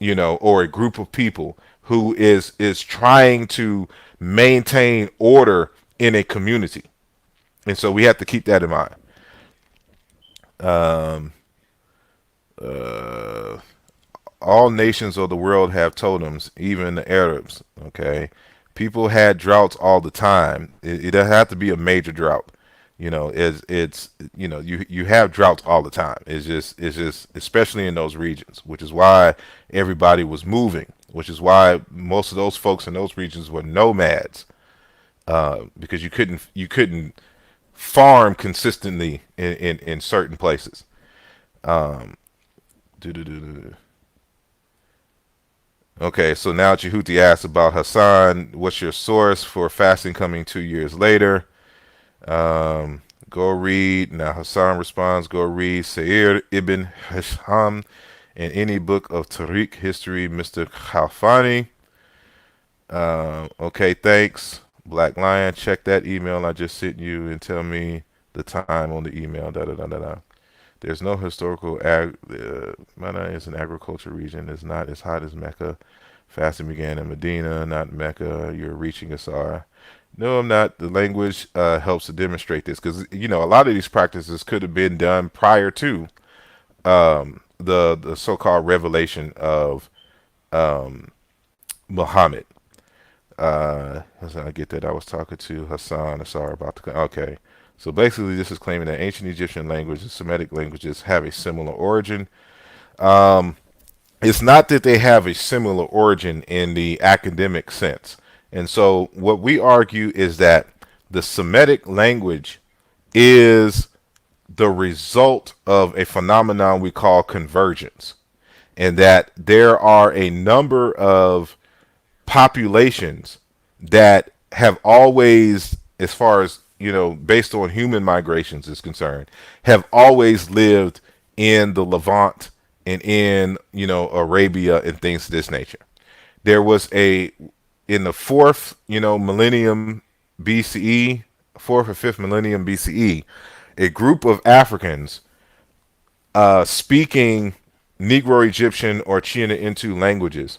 or a group of people who is trying to maintain order in a community. And so we have to keep that in mind. Um, uh, all nations of the world have totems, even the Arabs. Okay, people had droughts all the time. It doesn't have to be a major drought. It's you have droughts all the time. It's just especially in those regions, which is why everybody was moving, which is why most of those folks in those regions were nomads, because you couldn't farm consistently in certain places. Um, Okay, so now Jehuti asks about Hassan. What's your source for fasting coming 2 years later? Go read. Now Hassan responds, go read Sa'ir ibn Hisham in any book of Tariq history, Mr. Khalfani. Okay, thanks. Black Lion, check that email I just sent you and tell me the time on the email. Da da da da da. There's no historical Mana is an agriculture region. It's not as hot as Mecca. Fasting began in Medina, not Mecca. You're reaching Asar. No, I'm not. The language helps to demonstrate this because a lot of these practices could have been done prior to the so-called revelation of Muhammad. I get that I was talking to Hassan Asar about the. Okay. So basically, this is claiming that ancient Egyptian language and Semitic languages have a similar origin. Um, it's not that they have a similar origin in the academic sense. And so what we argue is that the Semitic language is the result of a phenomenon we call convergence, and that there are a number of populations that have always, as far as based on human migrations is concerned, have always lived in the Levant and in Arabia and things of this nature. There was in the fourth millennium BCE, fourth or fifth millennium BCE, a group of Africans speaking Negro Egyptian or China Intu languages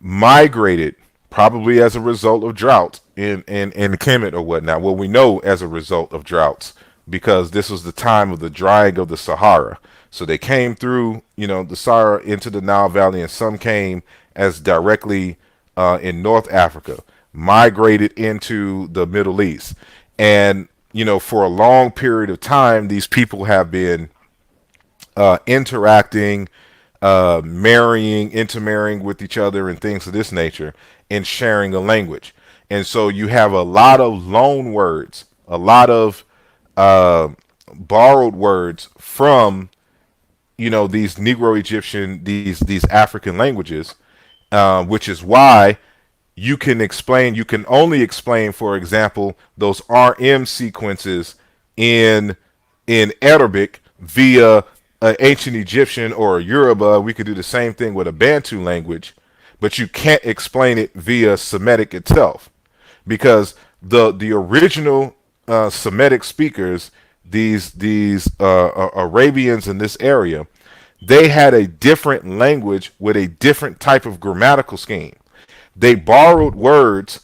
migrated, probably as a result of drought in Kemet or whatnot. Well, we know as a result of droughts because this was the time of the drying of the Sahara. So they came through, the Sahara into the Nile Valley, and some came as directly in North Africa, migrated into the Middle East. And, for a long period of time, these people have been interacting, marrying, intermarrying with each other, and things of this nature, and sharing a language. And so you have a lot of loan words, a lot of uh, borrowed words from these Negro Egyptian, these African languages, which is why you can only explain, for example, those RM sequences in Arabic via an ancient Egyptian or a Yoruba. We could do the same thing with a Bantu language, but you can't explain it via Semitic itself because the original Semitic speakers, these Arabians in this area, they had a different language with a different type of grammatical scheme. They borrowed words,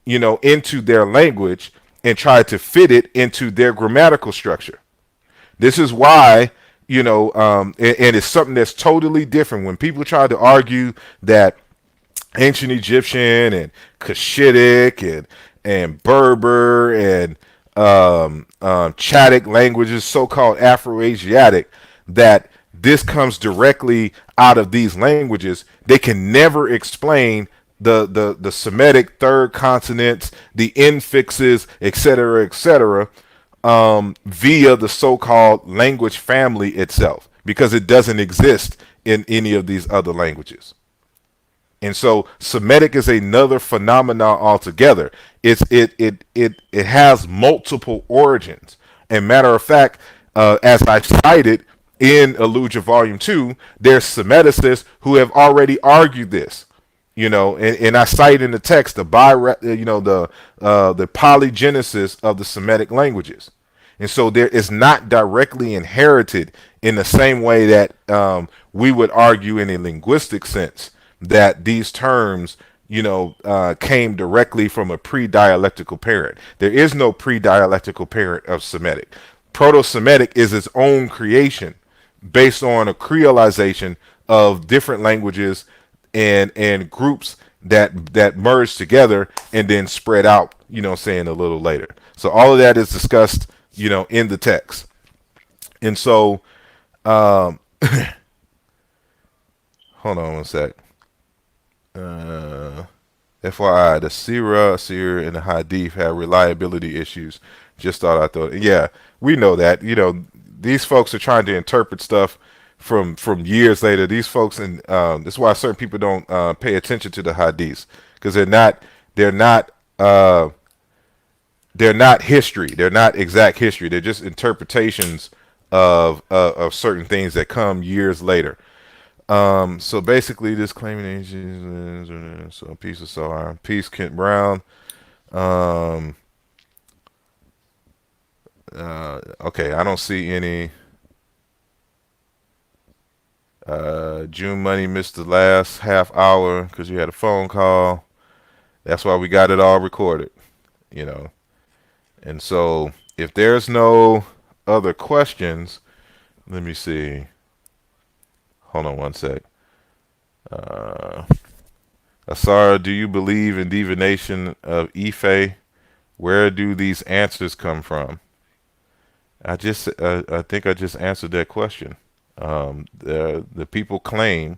into their language and tried to fit it into their grammatical structure. This is why, and it's something that's totally different. When people try to argue that ancient Egyptian and Cushitic and Berber and Chadic languages, so-called Afro-Asiatic, that this comes directly out of these languages, they can never explain the Semitic third consonants, the infixes, etc., via the so-called language family itself, because it doesn't exist in any of these other languages. And so Semitic is another phenomenon altogether. It has multiple origins. And matter of fact, as I cited in Aaluja Volume 2, there's Semiticists who have already argued this. And I cite in the text the polygenesis of the Semitic languages. And so there is not directly inherited in the same way that we would argue in a linguistic sense that these terms, came directly from a pre-dialectical parent. There is no pre-dialectical parent of Semitic. Proto-Semitic is its own creation based on a creolization of different languages and groups that merged together and then spread out, saying a little later. So all of that is discussed, in the text. And so, um, hold on one sec. Uh, FYI, the Seer, and the Hadith have reliability issues. Just thought I thought, yeah, we know that. These folks are trying to interpret stuff from years later. These folks, and that's why certain people don't pay attention to the Hadiths, because they're not uh, they're not history. They're not exact history. They're just interpretations of certain things that come years later. So basically, this claiming so peace of soul, peace, Kent Brown. Um, okay, I don't see any. June Money missed the last half hour because you had a phone call. That's why we got it all recorded, you know. And so, if there's no other questions, let me see. Hold on one sec. Uh, Asara, do you believe in divination of Ife? Where do these answers come from? I think I just answered that question. The people claim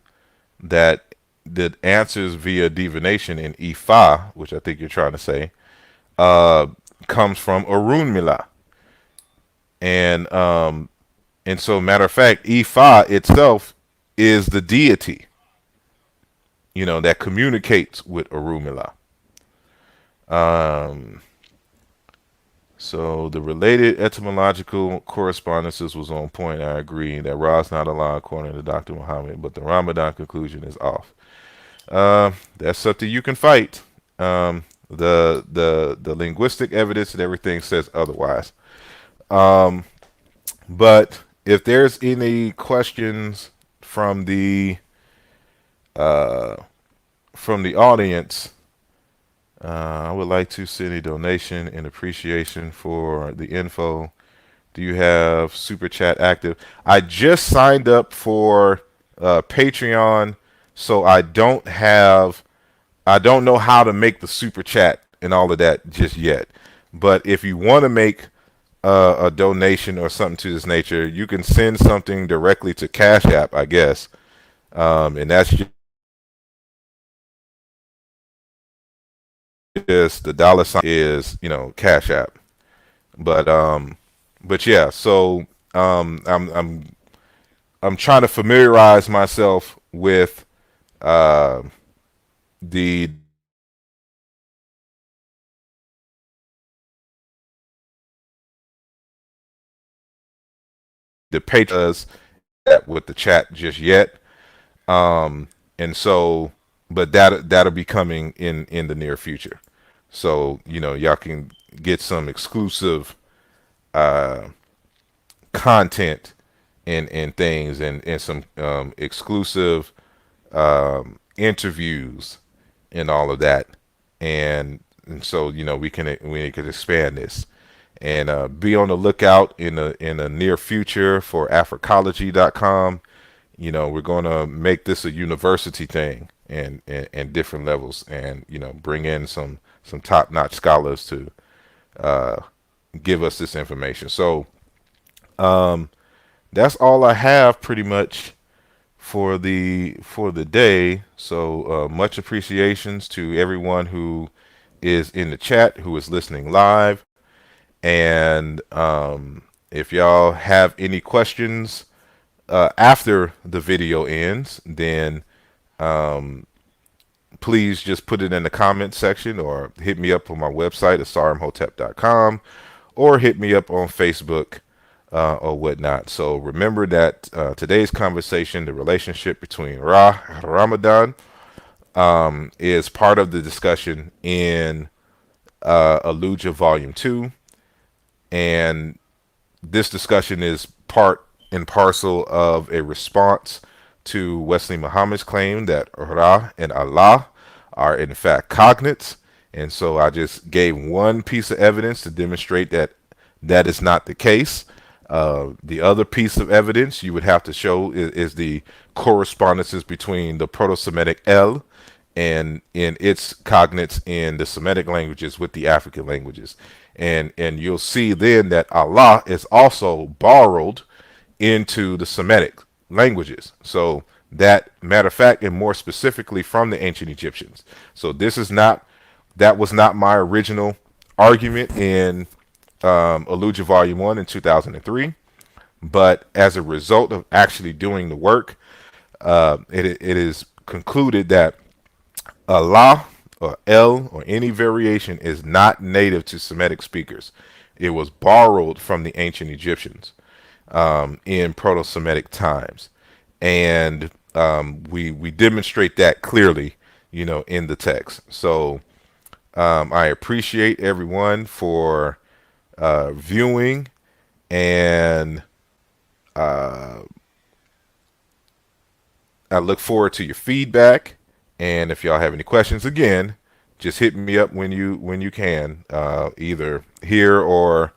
that the answers via divination in Ifa, which I think you're trying to say, uh, comes from Orunmila, and so matter of fact, Ifa itself is the deity, that communicates with Orunmila. Um, So the related etymological correspondences was on point. I agree that Ra's not Allah according to Dr. Muhammad, but the Ramadan conclusion is off. That's something you can fight. The linguistic evidence and everything says otherwise. Um, but if there's any questions from the uh, audience, I would like to send a donation in appreciation for the info. Do you have Super Chat active? I just signed up for Patreon, so I don't know how to make the Super Chat and all of that just yet. But if you want to make a donation or something to this nature, you can send something directly to Cash App, I guess. And that's just the dollar sign is, Cash App. But yeah, so I'm trying to familiarize myself with uh, the pages with the chat just yet. And so, but that'll be coming in the near future. So y'all can get some exclusive uh, content and things and some exclusive interviews and all of that, and so we can expand this and be on the lookout in the near future for Africology.com. We're going to make this a university thing and different levels, and bring in some top-notch scholars to uh, give us this information. So that's all I have pretty much for the day. So much appreciations to everyone who is in the chat, who is listening live. And if y'all have any questions after the video ends, then please just put it in the comment section or hit me up on my website, asarimhotep.com, or hit me up on Facebook or whatnot. So remember that today's conversation, the relationship between Ramadan, is part of the discussion in Aaluja Volume 2. And this discussion is part and parcel of a response to Wesley Muhammad's claim that Ra and Allah are in fact cognates. And so I just gave one piece of evidence to demonstrate that that is not the case. The other piece of evidence you would have to show is the correspondences between the Proto-Semitic El and in its cognates in the Semitic languages with the African languages. And you'll see then that Allah is also borrowed into the Semitic languages. So that matter of fact, and more specifically from the ancient Egyptians. So this is not that was not my original argument in Aaluja Volume 1 in 2003. But as a result of actually doing the work, it is concluded that Allah or El or any variation is not native to Semitic speakers. It was borrowed from the ancient Egyptians in Proto-Semitic times, and we demonstrate that clearly, in the text. So I appreciate everyone for viewing, and I look forward to your feedback. And if y'all have any questions, again, just hit me up when you can, either here or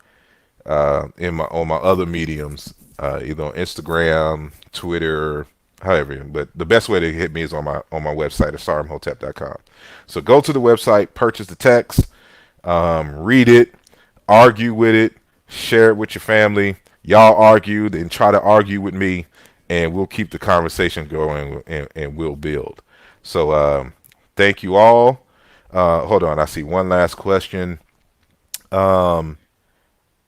in my on my other mediums, either on Instagram, Twitter, however. But the best way to hit me is on my website at sarimhotep.com. So go to the website, purchase the text, read it, argue with it, share it with your family. Y'all argue and try to argue with me, and we'll keep the conversation going, and we'll build. So thank you all. Hold on, I see one last question.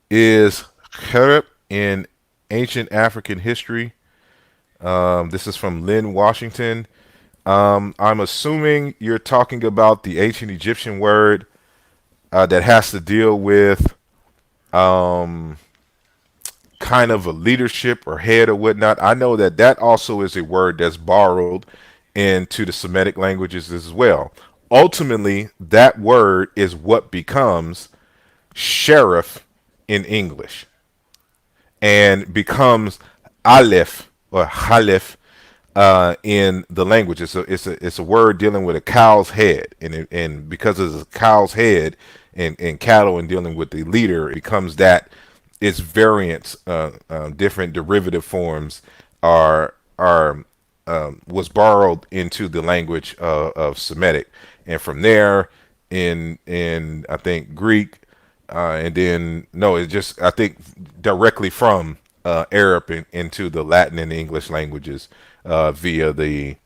Is Kherep in ancient African history? This is from Lynn Washington. I'm assuming you're talking about the ancient Egyptian word that has to deal with kind of a leadership or head or whatnot. I know that that also is a word that's borrowed into the Semitic languages as well. Ultimately, that word is what becomes sheriff in English and becomes aleph or halif in the language. It's a word dealing with a cow's head, and because it's a cow's head and cattle and dealing with the leader, it becomes that its variants, different derivative forms are was borrowed into the language of Semitic, and from there in I think Greek, and then no, it's just I think directly from Arab into the Latin and English languages via the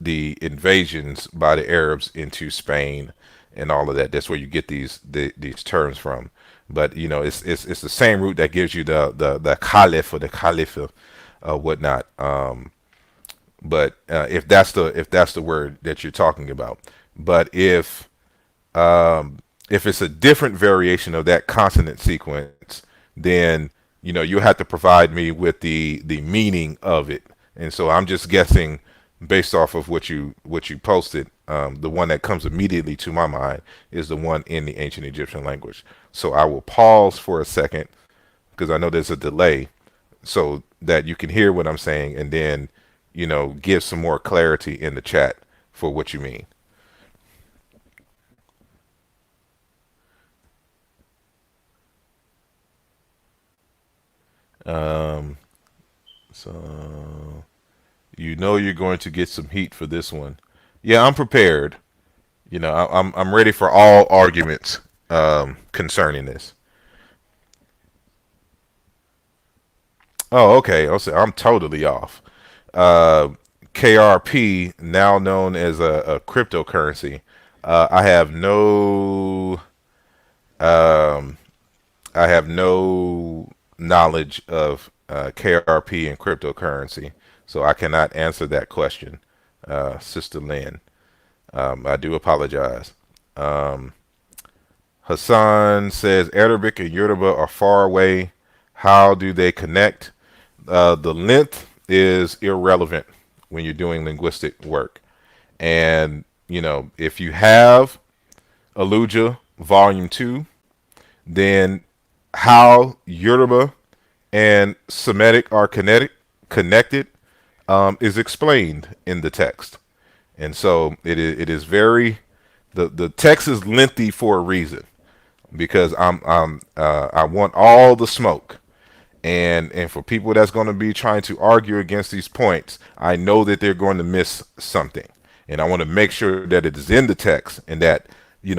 invasions by the Arabs into Spain and all of that. That's where you get these terms from. But it's the same root that gives you the caliph or the khalifa, whatnot. But if that's the word that you're talking about, but if it's a different variation of that consonant sequence, then you'll have to provide me with the meaning of it. And so I'm just guessing based off of what you posted. The one that comes immediately to my mind is the one in the ancient Egyptian language. So I will pause for a second because I know there's a delay, so that you can hear what I'm saying, and then give some more clarity in the chat for what you mean. Um, so you're going to get some heat for this one. Yeah, I'm prepared. I'm ready for all arguments concerning this. Oh, okay. I'm totally off. Uh, KRP, now known as a cryptocurrency. I have um, no knowledge of KRP and cryptocurrency, so I cannot answer that question, Sister Lynn. I do apologize. Um, Hassan says Arabic and Yoruba are far away. How do they connect? The length is irrelevant when you're doing linguistic work. And, if you have Aaluja Volume 2, then how Yoruba and Semitic are connected is explained in the text. And so it is very the text is lengthy for a reason because I want all the smoke. And for people that's going to be trying to argue against these points, I know that they're going to miss something. And I want to make sure that it is in the text and that,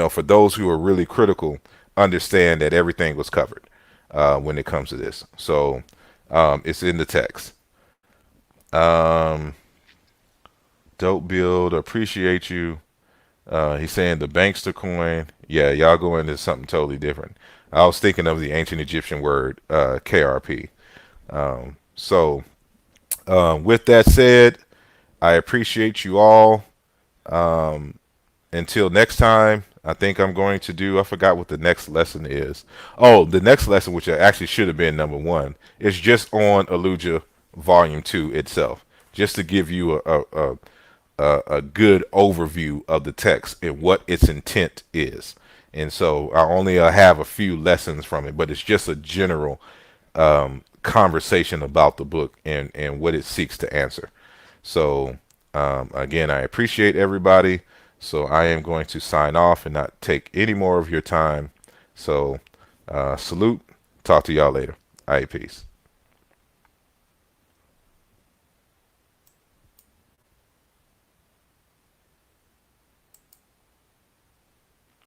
for those who are really critical, understand that everything was covered when it comes to this. So it's in the text. Um, Dope build, appreciate you. He's saying the bankster coin. Yeah, y'all go into something totally different. I was thinking of the ancient Egyptian word KRP. So with that said, I appreciate you all. Until next time, I think I'm going to do, I forgot what the next lesson is. Oh, the next lesson, which actually should have been number one, is just on Aaluja Volume 2 itself, just to give you a good overview of the text and what its intent is. And so I only have a few lessons from it, but it's just a general conversation about the book and what it seeks to answer. So again, I appreciate everybody. So I am going to sign off and not take any more of your time. So salute. Talk to y'all later. All right, peace.